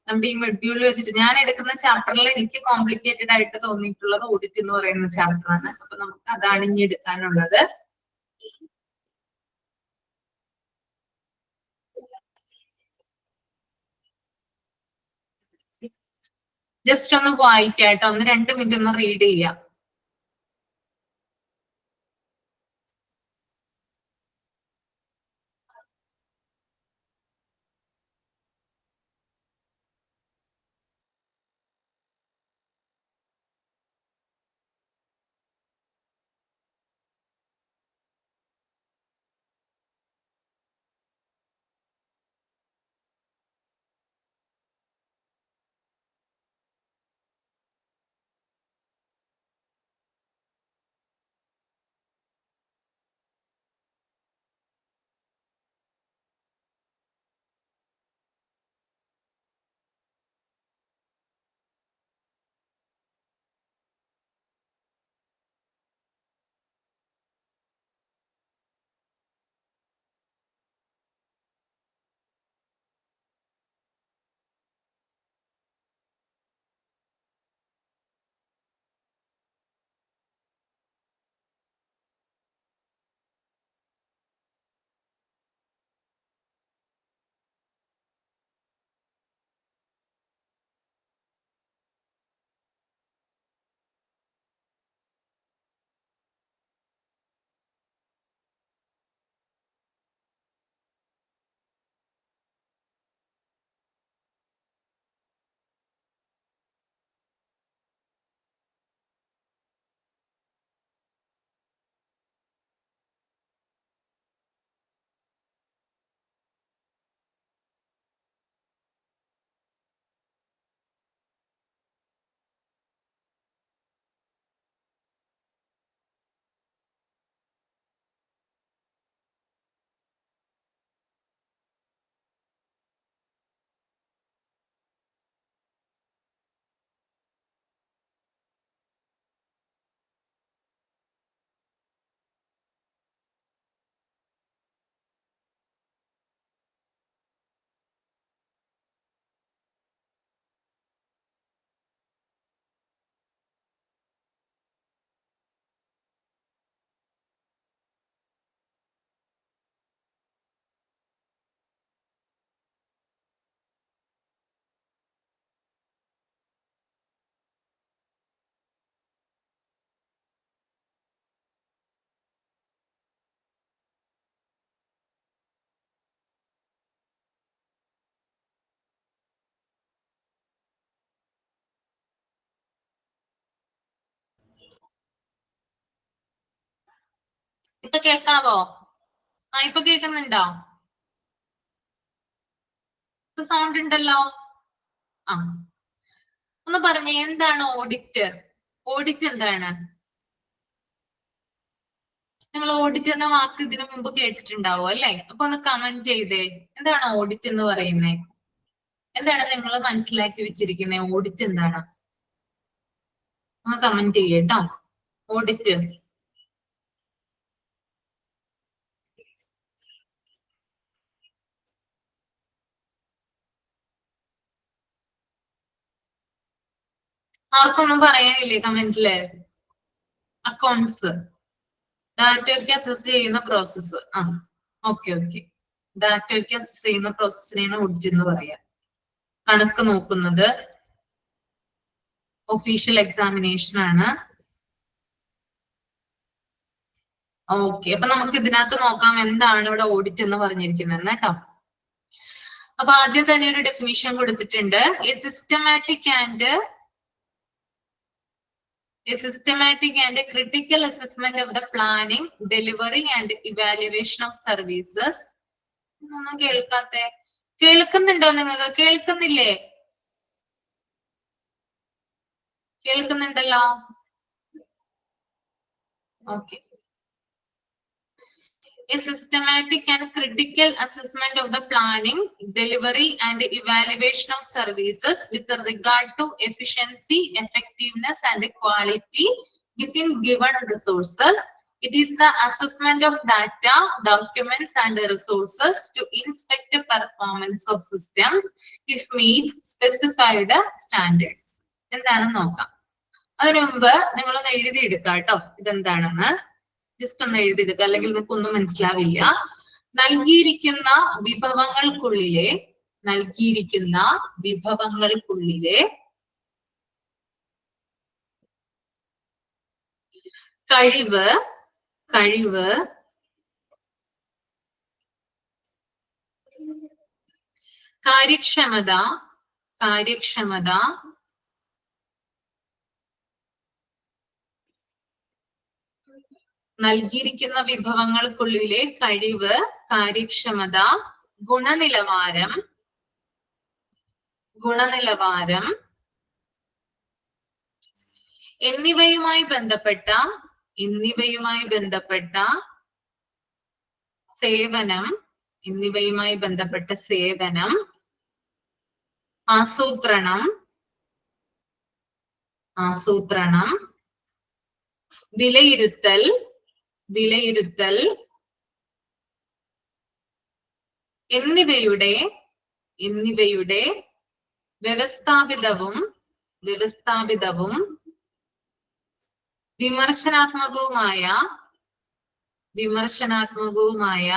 നമ്മുടെ ഈ മെഡ്യൂളിൽ വെച്ചിട്ട് ഞാൻ എടുക്കുന്ന ചാപ്റ്ററിൽ എനിക്ക് കോംപ്ലിക്കേറ്റഡ് ആയിട്ട് തോന്നിയിട്ടുള്ളത് ഓഡിറ്റ് എന്ന് പറയുന്ന ചാപ്റ്റർ ആണ്. അപ്പൊ നമുക്ക് അതാണ് ഇനി എടുക്കാനുള്ളത്. ജസ്റ്റ് ഒന്ന് വായിക്കാട്ടോ, ഒന്ന് 2 മിനിറ്റ് ഒന്ന് റീഡ് ചെയ്യാം. ഇപ്പൊ കേൾക്കാവോ? ഇപ്പൊ കേൾക്കുന്നുണ്ടോ? ഇപ്പൊ സൗണ്ട് ഉണ്ടല്ലോ. ഒന്ന് പറഞ്ഞേ, എന്താണ് ഓഡിറ്റ്? ഓഡിറ്റ് എന്താണ്? നിങ്ങൾ ഓഡിറ്റ് എന്ന വാക്ക് ഇതിനു മുമ്പ് കേട്ടിട്ടുണ്ടാവും അല്ലെ? അപ്പൊ ഒന്ന് കമന്റ് ചെയ്തേ, എന്താണ് ഓഡിറ്റ് എന്ന് പറയുന്നത്? എന്താണ് നിങ്ങൾ മനസ്സിലാക്കി വെച്ചിരിക്കുന്നത്? ഓഡിറ്റ് എന്താണ്? ഒന്ന് കമന്റ് ചെയ്യേട്ടോ. ഓഡിറ്റ് ആർക്കൊന്നും പറയാനില്ലേ കമന്റില്? അക്കൗണ്ട്സ്, ഡാറ്റയൊക്കെ അസസ് ചെയ്യുന്ന പ്രോസസ്സ്. ഓക്കെ. ഡാറ്റയൊക്കെ അസസ് ചെയ്യുന്ന പ്രോസസ്സിനെയാണ് ഓഡിറ്റ് എന്ന് പറയാ. കണക്ക് നോക്കുന്നത് ഒഫീഷ്യൽ എക്സാമിനേഷൻ ആണ്. ഓക്കെ, അപ്പൊ നമുക്ക് ഇതിനകത്ത് നോക്കാം എന്താണ് ഇവിടെ ഓഡിറ്റ് എന്ന് പറഞ്ഞിരിക്കുന്നത് കേട്ടോ. അപ്പൊ ആദ്യം തന്നെ ഒരു ഡെഫിനിഷൻ കൊടുത്തിട്ടുണ്ട്. A systematic and critical assessment of the planning, delivery and evaluation of services. ഒന്നും കേൾക്കാത്തെ? കേൾക്കുന്നുണ്ടോ നിങ്ങൾക്ക്? കേൾക്കുന്നില്ലേ? കേൾക്കുന്നുണ്ടല്ലോ. Okay. A systematic and critical assessment of the planning, delivery, and evaluation of services with regard to efficiency, effectiveness, and quality within given resources. It is the assessment of data, documents, and resources to inspect the performance of systems if meets specified standards. എന്താണെന്ന് നോക്കാം. അതിനു മുമ്പ് നിങ്ങളൊന്ന് എഴുതിയെടുക്കാം കേട്ടോ ഇതെന്താണെന്ന്. ജസ്റ്റ് ഒന്ന് എഴുതിയെടുക്കുക, അല്ലെങ്കിൽ നിങ്ങൾക്ക് ഒന്നും മനസ്സിലാവില്ല. നൽകിയിരിക്കുന്ന വിഭവങ്ങൾക്കുള്ളിലെ കഴിവ് കാര്യക്ഷമത നൽകിയിരിക്കുന്ന വിഭവങ്ങൾക്കുള്ളിലെ കഴിവ്, കാര്യക്ഷമത, ഗുണനിലവാരം എന്നിവയുമായി ബന്ധപ്പെട്ട സേവനം, ആസൂത്രണം, വിലയിരുത്തൽ എന്നിവയുടെ വ്യവസ്ഥാപിതവും വിമർശനാത്മകവുമായ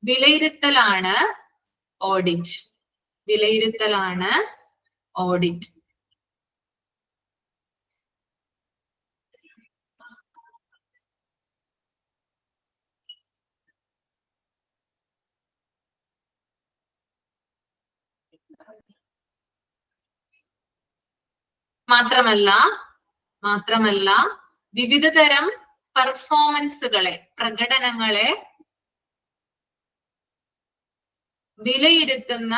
വിലയിരുത്തലാണ് ഓഡിറ്റ്. മാത്രമല്ല വിവിധതരം പ്രകടനങ്ങളെ വിലയിരുത്തുന്ന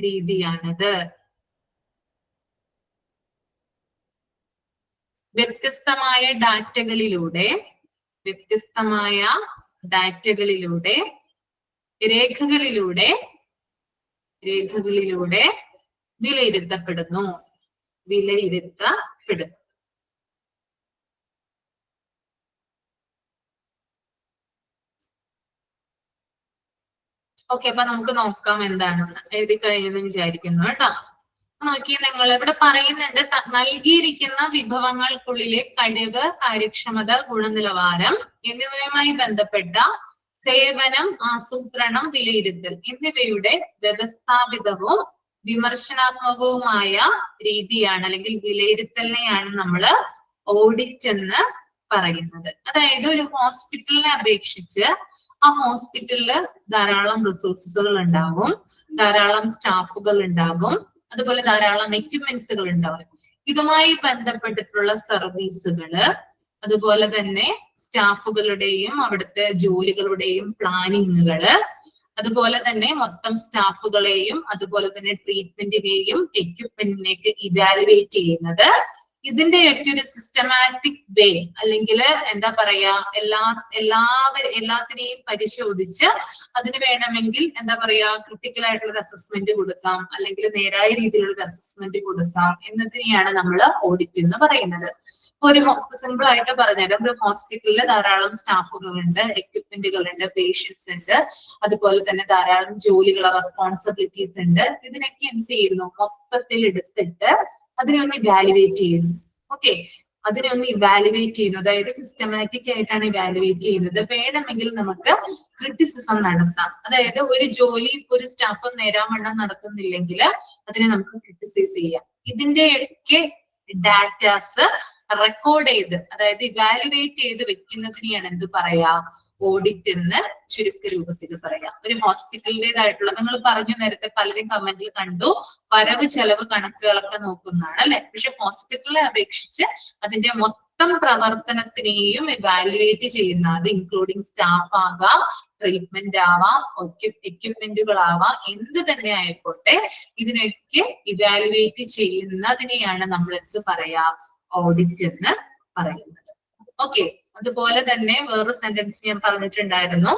രീതിയാണിത്. വ്യത്യസ്തമായ ഡാറ്റകളിലൂടെ രേഖകളിലൂടെ വിലയിരുത്തപ്പെടുന്നു. ഓക്കെ, അപ്പൊ നമുക്ക് നോക്കാം എന്താണെന്ന്. എഴുതി കഴിഞ്ഞെന്ന് വിചാരിക്കുന്നു കേട്ടോ. നോക്കി, നിങ്ങൾ ഇവിടെ പറയുന്നുണ്ട് നൽകിയിരിക്കുന്ന വിഭവങ്ങൾക്കുള്ളിലെ കഴിവ്, കാര്യക്ഷമത, ഗുണനിലവാരം എന്നിവയുമായി ബന്ധപ്പെട്ട സേവനം, ആസൂത്രണം, വിലയിരുത്തൽ എന്നിവയുടെ വ്യവസ്ഥാപിതവും വിമർശനാത്മകവുമായ രീതിയാണ്, അല്ലെങ്കിൽ വിലയിരുത്തലിനെയാണ് നമ്മൾ ഓഡിറ്റ് എന്ന് പറയുന്നത്. അതായത് ഒരു ഹോസ്പിറ്റലിനെ അപേക്ഷിച്ച് ആ ഹോസ്പിറ്റലില് ധാരാളം റിസോഴ്സസുകൾ ഉണ്ടാകും, ധാരാളം സ്റ്റാഫുകൾ ഉണ്ടാകും, അതുപോലെ ധാരാളം എക്യുപ്മെന്റ്സുകൾ ഉണ്ടാവും. ഇതുമായി ബന്ധപ്പെട്ടിട്ടുള്ള സർവീസുകള്, അതുപോലെ തന്നെ സ്റ്റാഫുകളുടെയും അവിടുത്തെ ജോലികളുടെയും പ്ലാനിങ്ങുകള്, അതുപോലെ തന്നെ മൊത്തം സ്റ്റാഫുകളെയും അതുപോലെ തന്നെ ട്രീറ്റ്മെന്റിനെയും എക്യുപ്മെന്റിനെയൊക്കെ ഇവാലുവേറ്റ് ചെയ്യുന്നത്, ഇതിന്റെയൊക്കെ ഒരു സിസ്റ്റമാറ്റിക് വേ, അല്ലെങ്കിൽ എന്താ പറയാ, എല്ലാത്തിനെയും പരിശോധിച്ച് അതിന് വേണമെങ്കിൽ എന്താ പറയാ ക്രിട്ടിക്കൽ ആയിട്ടുള്ള ഒരു അസസ്മെന്റ് കൊടുക്കാം, അല്ലെങ്കിൽ നേരായ രീതിയിലുള്ള അസസ്മെന്റ് കൊടുക്കാം എന്നതിനെയാണ് നമ്മൾ ഓഡിറ്റ് എന്ന് പറയുന്നത്. ഒരു സിമ്പിൾ ആയിട്ട് പറഞ്ഞാൽ ഒരു ഹോസ്പിറ്റലിൽ ധാരാളം സ്റ്റാഫുകളുണ്ട്, എക്യുപ്മെന്റുകളുണ്ട്, പേഷ്യൻസ് ഉണ്ട്, അതുപോലെ തന്നെ ധാരാളം ജോലികൾ, റെസ്പോൺസിബിലിറ്റീസ് ഉണ്ട്. ഇതിനൊക്കെ എന്ത് ചെയ്യുന്നു, മൊത്തത്തിൽ എടുത്തിട്ട് അതിനെ ഒന്ന് ഇവാലുവേറ്റ് ചെയ്യുന്നു. ഓക്കെ, അതിനെ ഒന്ന് ഇവാലുവേറ്റ് ചെയ്യുന്നു, അതായത് സിസ്റ്റമാറ്റിക് ആയിട്ടാണ് ഇവാലുവേറ്റ് ചെയ്യുന്നത്. വേണമെങ്കിൽ നമുക്ക് ക്രിറ്റിസിസം നടത്താം, അതായത് ഒരു ജോലി ഒരു സ്റ്റാഫ് നേരാവണ്ണം നടത്തുന്നില്ലെങ്കിൽ അതിനെ നമുക്ക് ക്രിറ്റിസൈസ് ചെയ്യാം. ഇതിന്റെയൊക്കെ ഡാറ്റാസ് റെക്കോർഡ് ചെയ്ത്, അതായത് ഇവാലുവേറ്റ് ചെയ്ത് വെക്കുന്നതിനെയാണ് എന്ത് പറയാ, ഓഡിറ്റ് എന്ന് ചുരുക്ക രൂപത്തിൽ പറയാം. ഒരു ഹോസ്പിറ്റലിൻ്റെതായിട്ടുള്ള, നിങ്ങൾ പറഞ്ഞു നേരത്തെ പലരും കമന്റിൽ കണ്ടു, വരവ് ചെലവ് കണക്കുകളൊക്കെ നോക്കുന്നതാണ് അല്ലെ. പക്ഷെ ഹോസ്പിറ്റലിനെ അപേക്ഷിച്ച് അതിന്റെ മൊത്തം പ്രവർത്തനത്തിനെയും ഇവാലുവേറ്റ് ചെയ്യുന്ന, അത് ഇൻക്ലൂഡിങ് സ്റ്റാഫ് ആകാം, ട്രീറ്റ്മെന്റ് ആവാം, എക്യുപ്മെന്റുകളാവാം, എന്ത് തന്നെ ആയിക്കോട്ടെ, ഇതിനൊക്കെ ഇവാലുവേറ്റ് ചെയ്യുന്നതിനെയാണ് നമ്മൾ എന്ത് പറയാ, ഓഡിറ്റ് എന്ന് പറയുന്നത്. ഓക്കെ, അതുപോലെ തന്നെ വേറൊരു സെന്റൻസ് ഞാൻ പറഞ്ഞിട്ടുണ്ടായിരുന്നു,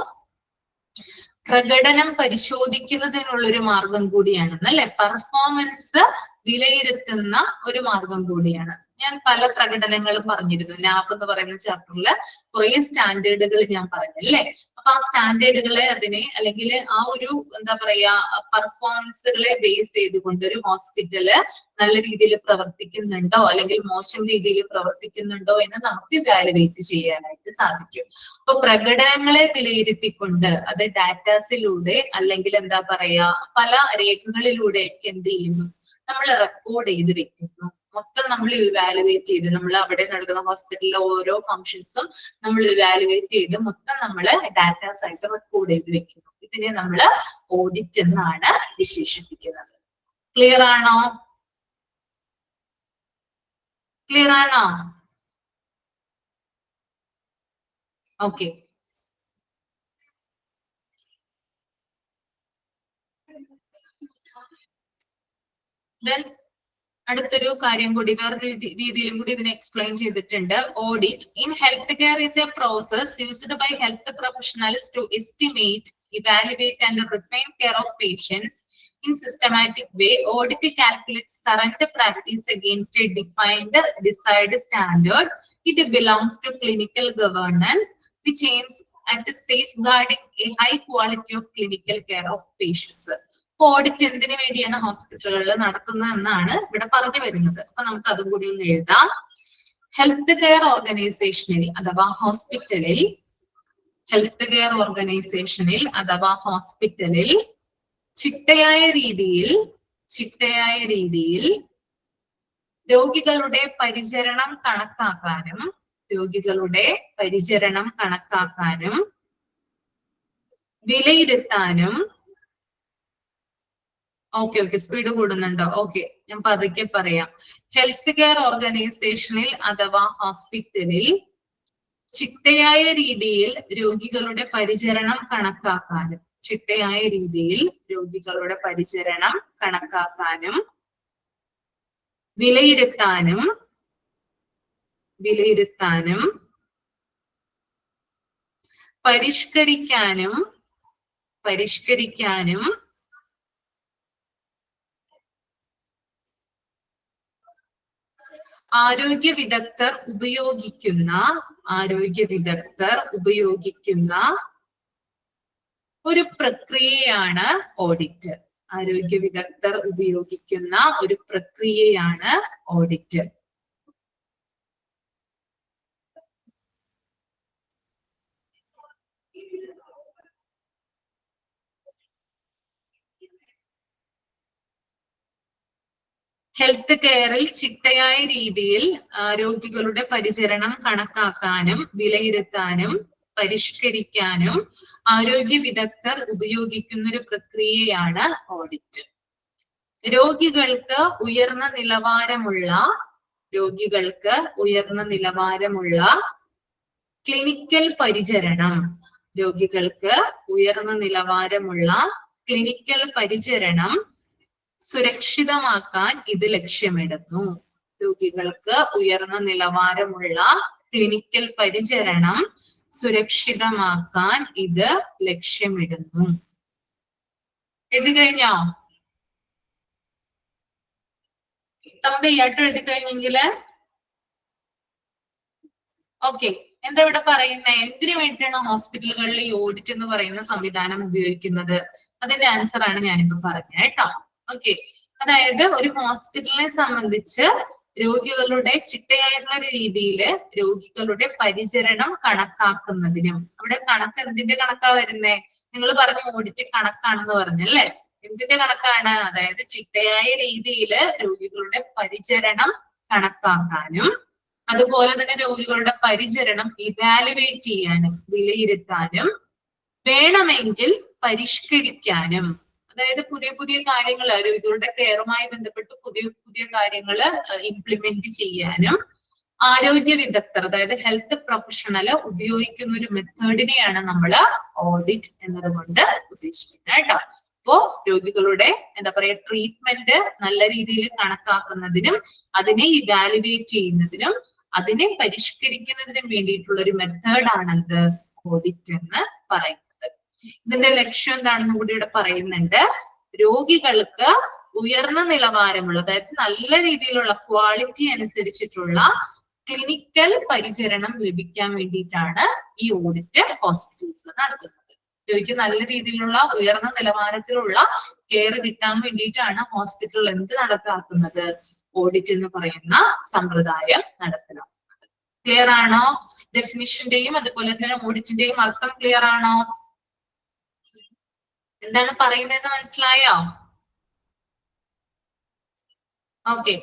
പ്രകടനം പരിശോധിക്കുന്നതിനുള്ളൊരു മാർഗം കൂടിയാണ് അല്ലെ, പെർഫോമൻസ് വിലയിരുത്തുന്ന ഒരു മാർഗം കൂടിയാണ്. ഞാൻ പല പ്രകടനങ്ങളും പറഞ്ഞിരുന്നു. നാപ്പ് എന്ന് പറയുന്ന ചാപ്റ്ററിൽ കുറെ സ്റ്റാൻഡേർഡുകൾ ഞാൻ പറഞ്ഞു അല്ലെ. അപ്പൊ ആ സ്റ്റാൻഡേർഡുകളെ അതിനെ അല്ലെങ്കിൽ ആ ഒരു എന്താ പറയാ പെർഫോമൻസുകളെ ബേസ് ചെയ്തുകൊണ്ട് ഒരു ഹോസ്പിറ്റല് നല്ല രീതിയിൽ പ്രവർത്തിക്കുന്നുണ്ടോ അല്ലെങ്കിൽ മോശം രീതിയിൽ പ്രവർത്തിക്കുന്നുണ്ടോ എന്ന് നമുക്ക് ഇവാലുവേറ്റ് ചെയ്യാനായിട്ട് സാധിക്കും. അപ്പൊ പ്രകടനങ്ങളെ വിലയിരുത്തിക്കൊണ്ട് അത് ഡാറ്റാസിലൂടെ അല്ലെങ്കിൽ എന്താ പറയാ പല രേഖകളിലൂടെ എന്ത് ചെയ്യുന്നു, നമ്മൾ റെക്കോർഡ് ചെയ്ത് വെക്കുന്നു. മൊത്തം നമ്മൾ ഇവാലുവേറ്റ് ചെയ്ത് നമ്മൾ അവിടെ നടക്കുന്ന ഹോസ്പിറ്റലിലെ ഓരോ ഫങ്ഷൻസും നമ്മൾ ഇവാലുവേറ്റ് ചെയ്ത് മൊത്തം നമ്മൾ ഡാറ്റാസ് ആയിട്ട് റെക്കോർഡ് ചെയ്ത് വെക്കുന്നു. ഇതിനെ നമ്മൾ ഓഡിറ്റ് എന്നാണ് വിശേഷിപ്പിക്കുന്നത്. ക്ലിയർ ആണോ? ക്ലിയർ ആണോ? ഓക്കെ. Then അടുത്തൊരു കാര്യം കൂടി വേറൊരു രീതിയിലും കൂടി ഇതിനെ എക്സ്പ്ലെയിൻ ചെയ്തിട്ടുണ്ട്. Audit in health care is a process used by health professionals to estimate, evaluate and refine care of patients in systematic way. Audit calculates current practice against a defined desired standard. It belongs to clinical governance, which aims at safeguarding a high quality of clinical care of patients. Audit എന്തിനു വേണ്ടിയാണ് ഹോസ്പിറ്റലുകളിൽ നടത്തുന്നത് എന്നാണ് ഇവിടെ പറഞ്ഞു വരുന്നത്. അപ്പൊ നമുക്ക് അതും കൂടി ഒന്ന് എഴുതാം. ഹെൽത്ത് കെയർ ഓർഗനൈസേഷനിൽ അഥവാ ഹോസ്പിറ്റലിൽ, ഹെൽത്ത് കെയർ ഓർഗനൈസേഷനിൽ അഥവാ ഹോസ്പിറ്റലിൽ ചിട്ടയായ രീതിയിൽ രോഗികളുടെ പരിചരണം കണക്കാക്കാനും വിലയിരുത്താനും ഓക്കെ സ്പീഡ് കൂടുന്നുണ്ടോ? ഓക്കെ, ഞാൻ പതുക്കെ പറയാം. ഹെൽത്ത് കെയർ ഓർഗനൈസേഷനിൽ അഥവാ ഹോസ്പിറ്റലിൽ ചിട്ടയായ രീതിയിൽ രോഗികളുടെ പരിചരണം കണക്കാക്കാനും വിലയിരുത്താനും പരിഷ്കരിക്കാനും ആരോഗ്യ വിദഗ്ധർ ഉപയോഗിക്കുന്ന ഒരു പ്രക്രിയയാണ് ഓഡിറ്റ്. ഹെൽത്ത് കെയറിൽ ചിട്ടയായ രീതിയിൽ രോഗികളുടെ പരിചരണം കണക്കാക്കാനും വിലയിരുത്താനും പരിഷ്കരിക്കാനും ആരോഗ്യ വിദഗ്ധർ ഉപയോഗിക്കുന്ന ഒരു പ്രക്രിയയാണ് ഓഡിറ്റ്. രോഗികൾക്ക് ഉയർന്ന നിലവാരമുള്ള ക്ലിനിക്കൽ പരിചരണം സുരക്ഷിതമാക്കാൻ ഇത് ലക്ഷ്യമിടുന്നു. എഴുതി കഴിഞ്ഞോ? തമ്പി എഴുതി കഴിഞ്ഞെങ്കില് ഓക്കെ. എന്താ ഇവിടെ പറയുന്നത്? എന്തിനു വേണ്ടിയിട്ടാണ് ഹോസ്പിറ്റലുകളിൽ ഈ ഓഡിറ്റ് എന്ന് പറയുന്ന സംവിധാനം ഉപയോഗിക്കുന്നത്? അതിന്റെ ആൻസർ ആണ് ഞാനിപ്പോ പറഞ്ഞത് കേട്ടോ. ഓക്കെ, അതായത് ഒരു ഹോസ്പിറ്റലിനെ സംബന്ധിച്ച് രോഗികളുടെ ചിട്ടയായിട്ടുള്ള രീതിയിൽ രോഗികളുടെ പരിചരണം കണക്കാക്കുന്നതിനും, അവിടെ കണക്ക് എന്തിന്റെ കണക്കാ വരുന്നേ? നിങ്ങൾ പറഞ്ഞു ഓഡിറ്റ് കണക്കാണെന്ന് പറഞ്ഞല്ലേ. എന്തിന്റെ കണക്കാണ്? അതായത് ചിട്ടയായ രീതിയിൽ രോഗികളുടെ പരിചരണം കണക്കാക്കാനും അതുപോലെ തന്നെ രോഗികളുടെ പരിചരണം ഇവാലുവേറ്റ് ചെയ്യാനും വിലയിരുത്താനും വേണമെങ്കിൽ പരിഷ്കരിക്കാനും, അതായത് പുതിയ പുതിയ കാര്യങ്ങൾ രോഗികളുടെ കെയറുമായി ബന്ധപ്പെട്ട് പുതിയ പുതിയ കാര്യങ്ങൾ ഇംപ്ലിമെന്റ് ചെയ്യാനും ആരോഗ്യ വിദഗ്ധർ അതായത് ഹെൽത്ത് പ്രൊഫഷണൽ ഉപയോഗിക്കുന്ന ഒരു മെത്തേഡിനെയാണ് നമ്മൾ ഓഡിറ്റ് എന്നതുകൊണ്ട് ഉദ്ദേശിക്കുന്നത് കേട്ടോ. അപ്പോ രോഗികളുടെ എന്താ പറയാ ട്രീറ്റ്മെന്റ് നല്ല രീതിയിൽ കണക്കാക്കുന്നതിനും അതിനെ ഇവാലുവേറ്റ് ചെയ്യുന്നതിനും അതിനെ പരിഷ്കരിക്കുന്നതിന് വേണ്ടിയിട്ടുള്ള ഒരു മെത്തേഡാണെന്ത് ഓഡിറ്റ് എന്ന് പറയുന്നത്. ഇതിന്റെ ലക്ഷ്യം എന്താണെന്ന് കൂടി ഇവിടെ പറയുന്നുണ്ട്. രോഗികൾക്ക് ഉയർന്ന നിലവാരമുള്ള, അതായത് നല്ല രീതിയിലുള്ള ക്വാളിറ്റി അനുസരിച്ചിട്ടുള്ള ക്ലിനിക്കൽ പരിചരണം ലഭിക്കാൻ വേണ്ടിയിട്ടാണ് ഈ ഓഡിറ്റ് ഹോസ്പിറ്റലുകൾ നടത്തുന്നത്. രോഗിക്ക് നല്ല രീതിയിലുള്ള ഉയർന്ന നിലവാരത്തിലുള്ള കെയർ കിട്ടാൻ വേണ്ടിയിട്ടാണ് ഹോസ്പിറ്റൽ എന്ത് നടപ്പാക്കുന്നത്, ഓഡിറ്റ് എന്ന് പറയുന്ന സമ്പ്രദായം നടപ്പിലാക്കുന്നത്. ക്ലിയർ ആണോ? ഡെഫിനിഷന്റെയും അതുപോലെ തന്നെ ഓഡിറ്റിന്റെയും അർത്ഥം ക്ലിയർ ആണോ? എന്താണ് പറയുന്നതെന്ന് മനസ്സിലായോ? ഓക്കെ.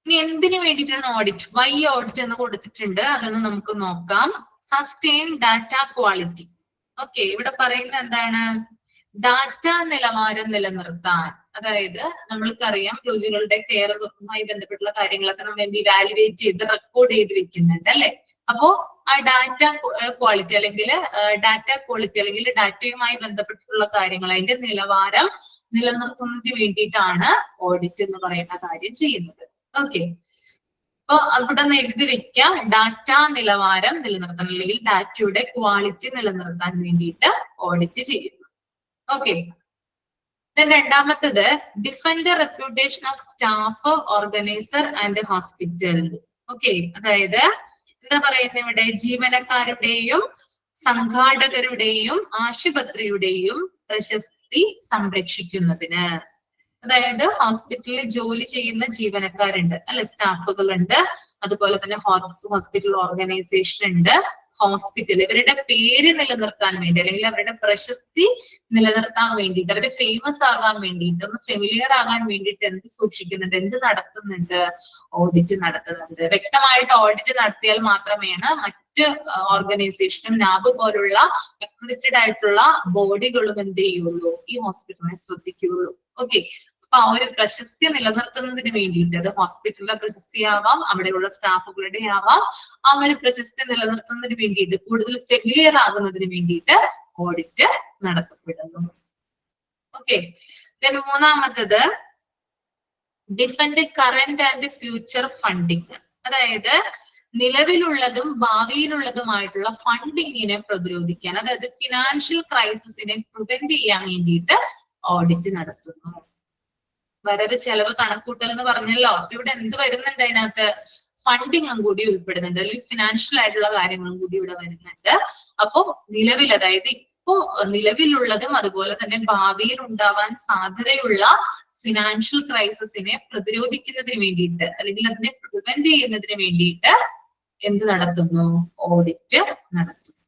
ഇനി എന്തിനു വേണ്ടിയിട്ടാണ് ഓഡിറ്റ്? വൈ ഓഡിറ്റ് എന്ന് കൊടുത്തിട്ടുണ്ട്, അതൊന്ന് നമുക്ക് നോക്കാം. Sustain data quality. ഓക്കെ, ഇവിടെ പറയുന്നത് എന്താണ്? ഡാറ്റ നിലവാരം നിലനിർത്താൻ. അതായത് നമ്മൾക്കറിയാം രോഗികളുടെ കെയറുമായി ബന്ധപ്പെട്ടുള്ള കാര്യങ്ങളൊക്കെ നമ്മൾ ഇവാലുവേറ്റ് ചെയ്ത് റെക്കോർഡ് ചെയ്ത് വെക്കുന്നുണ്ട് അല്ലെ. അപ്പോ ആ ഡാറ്റ ക്വാളിറ്റി അല്ലെങ്കിൽ ഡാറ്റയുമായി ബന്ധപ്പെട്ടിട്ടുള്ള കാര്യങ്ങൾ, അതിന്റെ നിലവാരം നിലനിർത്തുന്നതിന് വേണ്ടിയിട്ടാണ് ഓഡിറ്റ് എന്ന് പറയുന്ന കാര്യം ചെയ്യുന്നത്. ഓക്കെ, അപ്പൊ അവിടെ നിന്ന് എഴുതി വെക്കുക, ഡാറ്റ നിലവാരം നിലനിർത്താൻ അല്ലെങ്കിൽ ഡാറ്റയുടെ ക്വാളിറ്റി നിലനിർത്താൻ വേണ്ടിയിട്ട് ഓഡിറ്റ് ചെയ്യുന്നു. ഓക്കെ, രണ്ടാമത്തത് defend the reputation of staff, organiser and hospital. Okay, അതായത് എന്താ പറയുന്നത് ഇവിടെ? ജീവനക്കാരുടെയും സംഘാടകരുടെയും ആശുപത്രിയുടെയും പ്രശസ്തി സംരക്ഷിക്കുന്നതിന്. അതായത് ഹോസ്പിറ്റലിൽ ജോലി ചെയ്യുന്ന ജീവനക്കാരുണ്ട് അല്ലെ, സ്റ്റാഫുകളുണ്ട്, അതുപോലെ തന്നെ ഹോസ്പിറ്റൽ ഓർഗനൈസേഷൻ ഉണ്ട്, ഹോസ്പിറ്റൽ, ഇവരുടെ പേര് നിലനിർത്താൻ വേണ്ടി അല്ലെങ്കിൽ അവരുടെ പ്രശസ്തി നിലനിർത്താൻ വേണ്ടിയിട്ട്, അവര് ഫേമസ് ആകാൻ വേണ്ടിയിട്ട്, ഒന്ന് ഫെമിലിയർ ആകാൻ വേണ്ടിയിട്ട് എന്ത് സൂക്ഷിക്കുന്നുണ്ട്, എന്ത് നടത്തുന്നുണ്ട്? ഓഡിറ്റ് നടത്തുന്നുണ്ട്. വ്യക്തമായിട്ട് ഓഡിറ്റ് നടത്തിയാൽ മാത്രമേയാണ് മറ്റ് ഓർഗനൈസേഷനും നാബ് പോലുള്ള അക്രഡിറ്റഡ് ആയിട്ടുള്ള ബോഡികളും എന്ത് ചെയ്യുള്ളൂ? ഈ ഹോസ്പിറ്റലിനെ ശ്രദ്ധിക്കുകയുള്ളൂ. ഓക്കെ, അപ്പൊ ആ ഒരു പ്രശസ്തി നിലനിർത്തുന്നതിന് വേണ്ടിയിട്ട്, അത് ഹോസ്പിറ്റലിലെ പ്രശസ്തി ആവാം, അവിടെയുള്ള സ്റ്റാഫുകളുടെ ആവാം, ആ ഒരു പ്രശസ്തി നിലനിർത്തുന്നതിന് വേണ്ടിയിട്ട്, കൂടുതൽ ഫെമിലിയർ ആകുന്നതിന് വേണ്ടിയിട്ട് ഓഡിറ്റ് നടത്തപ്പെടുന്നു. ഓക്കെ, മൂന്നാമത്തത് defend current and future funding. അതായത് നിലവിലുള്ളതും ഭാവിയിലുള്ളതുമായിട്ടുള്ള ഫണ്ടിങ്ങിനെ പ്രതിരോധിക്കാൻ, അതായത് ഫിനാൻഷ്യൽ ക്രൈസിസിനെ പ്രിവെന്റ് ചെയ്യാൻ വേണ്ടിയിട്ട് ഓഡിറ്റ് നടത്തുന്നു. വരവ് ചെലവ് കണക്കൂട്ടൽ എന്ന് പറഞ്ഞല്ലോ, ഇവിടെ എന്ത് വരുന്നുണ്ട്? അതിനകത്ത് ഫണ്ടിങ്ങും കൂടി ഉൾപ്പെടുന്നുണ്ട്, അല്ലെങ്കിൽ ഫിനാൻഷ്യൽ ആയിട്ടുള്ള കാര്യങ്ങളും കൂടി ഇവിടെ വരുന്നുണ്ട്. അപ്പോ നിലവിൽ, അതായത് ഇപ്പോ നിലവിലുള്ളതും അതുപോലെ തന്നെ ഭാവിയിൽ ഉണ്ടാവാൻ സാധ്യതയുള്ള ഫിനാൻഷ്യൽ ക്രൈസിസിനെ പ്രതിരോധിക്കുന്നതിന് വേണ്ടിയിട്ട് അല്ലെങ്കിൽ അതിനെ പ്രിവെന്റ് ചെയ്യുന്നതിന് വേണ്ടിയിട്ട് എന്ത് നടത്തുന്നു? ഓഡിറ്റ് നടത്തുന്നു.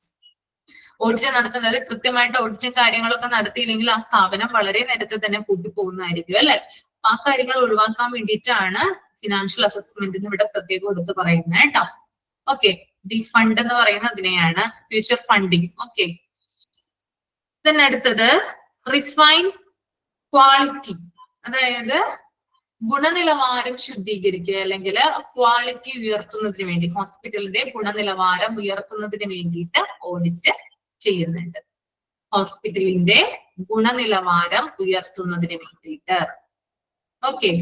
ഓഡിറ്റ് നടത്തുന്നത് കൃത്യമായിട്ട് ഓഡിറ്റും കാര്യങ്ങളൊക്കെ നടത്തിയില്ലെങ്കിൽ ആ സ്ഥാപനം വളരെ നേരത്തെ തന്നെ പൂട്ടിപ്പോകുന്നതായിരിക്കും അല്ലെ. ആ കാര്യങ്ങൾ ഒഴിവാക്കാൻ വേണ്ടിയിട്ടാണ് ഫിനാൻഷ്യൽ അസസ്മെന്റ് ഇവിടെ പ്രത്യേകം എടുത്ത് പറയുന്നത് കേട്ടോ. ഓക്കെ, ഡിഫണ്ട് എന്ന് പറയുന്നത് അതിനെയാണ്, ഫ്യൂച്ചർ ഫണ്ടിങ്. ഓക്കെ, അടുത്തത് റിഫൈൻ ക്വാളിറ്റി. അതായത് ഗുണനിലവാരം ശുദ്ധീകരിക്കുക അല്ലെങ്കിൽ ക്വാളിറ്റി ഉയർത്തുന്നതിന് വേണ്ടി, ഹോസ്പിറ്റലിന്റെ ഗുണനിലവാരം ഉയർത്തുന്നതിന് വേണ്ടിയിട്ട് ഓഡിറ്റ് ചെയ്യുന്നുണ്ട്. ഹോസ്പിറ്റലിന്റെ ഗുണനിലവാരം ഉയർത്തുന്നതിന് വേണ്ടിയിട്ട്. ഓക്കെ,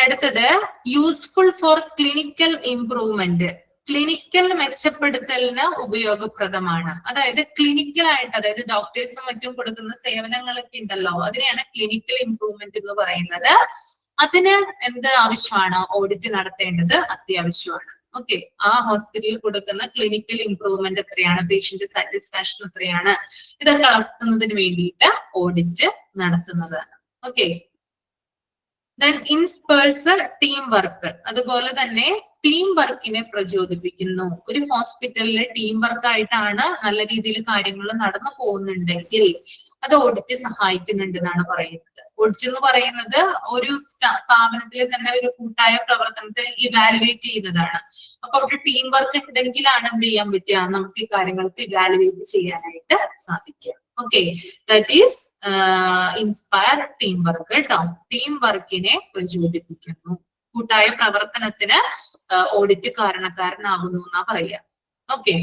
അടുത്തത് useful for clinical improvement. Clinical മെച്ചപ്പെടുത്തലിന് ഉപയോഗപ്രദമാണ്. അതായത് ക്ലിനിക്കൽ ആയിട്ട്, അതായത് ഡോക്ടേഴ്സും മറ്റും കൊടുക്കുന്ന സേവനങ്ങളൊക്കെ ഉണ്ടല്ലോ, അതിനെയാണ് ക്ലിനിക്കൽ ഇംപ്രൂവ്മെന്റ് എന്ന് പറയുന്നത്. അതിന് എന്ത് ആവശ്യമാണ്? ഓഡിറ്റ് നടത്തേണ്ടത് അത്യാവശ്യമാണ്. ഓക്കെ, ആ ഹോസ്പിറ്റലിൽ കൊടുക്കുന്ന ക്ലിനിക്കൽ ഇംപ്രൂവ്മെന്റ് എത്രയാണ്, പേഷ്യന്റ് സാറ്റിസ്ഫാക്ഷൻ എത്രയാണ്, ഇതൊക്കെ അളക്കുന്നതിന് വേണ്ടിയിട്ട് ഓഡിറ്റ് നടത്തുന്നതാണ്. Okay, inspires team work. അതുപോലെ തന്നെ ടീം വർക്കിനെ പ്രചോദിപ്പിക്കുന്നു. ഒരു ഹോസ്പിറ്റലിലെ ടീം വർക്ക് ആയിട്ടാണ് നല്ല രീതിയിൽ കാര്യങ്ങൾ നടന്നു പോകുന്നുണ്ടെങ്കിൽ അത് ഓഡിറ്റ് സഹായിക്കുന്നുണ്ട് എന്നാണ് പറയുന്നത്. ഓഡിറ്റ് എന്ന് പറയുന്നത് ഒരു സ്ഥാപനത്തിലെ തന്നെ ഒരു കൂട്ടായ പ്രവർത്തനത്തെ ഇവാലുവേറ്റ് ചെയ്യുന്നതാണ്. അപ്പൊ അവിടെ ടീം വർക്ക് ഉണ്ടെങ്കിലാണ് എന്ത് ചെയ്യാൻ പറ്റുക? നമുക്ക് ഈ കാര്യങ്ങൾക്ക് ഇവാലുവേറ്റ് ചെയ്യാനായിട്ട് സാധിക്കുക. Okay, that is inspire team work കേട്ടോ. ടീം വർക്കിനെ പ്രചോദിപ്പിക്കുന്നു. കൂട്ടായ പ്രവർത്തനത്തിന് ഓഡിറ്റ് കാരണക്കാരനാകുന്നു എന്നാ പറയാ. Okay,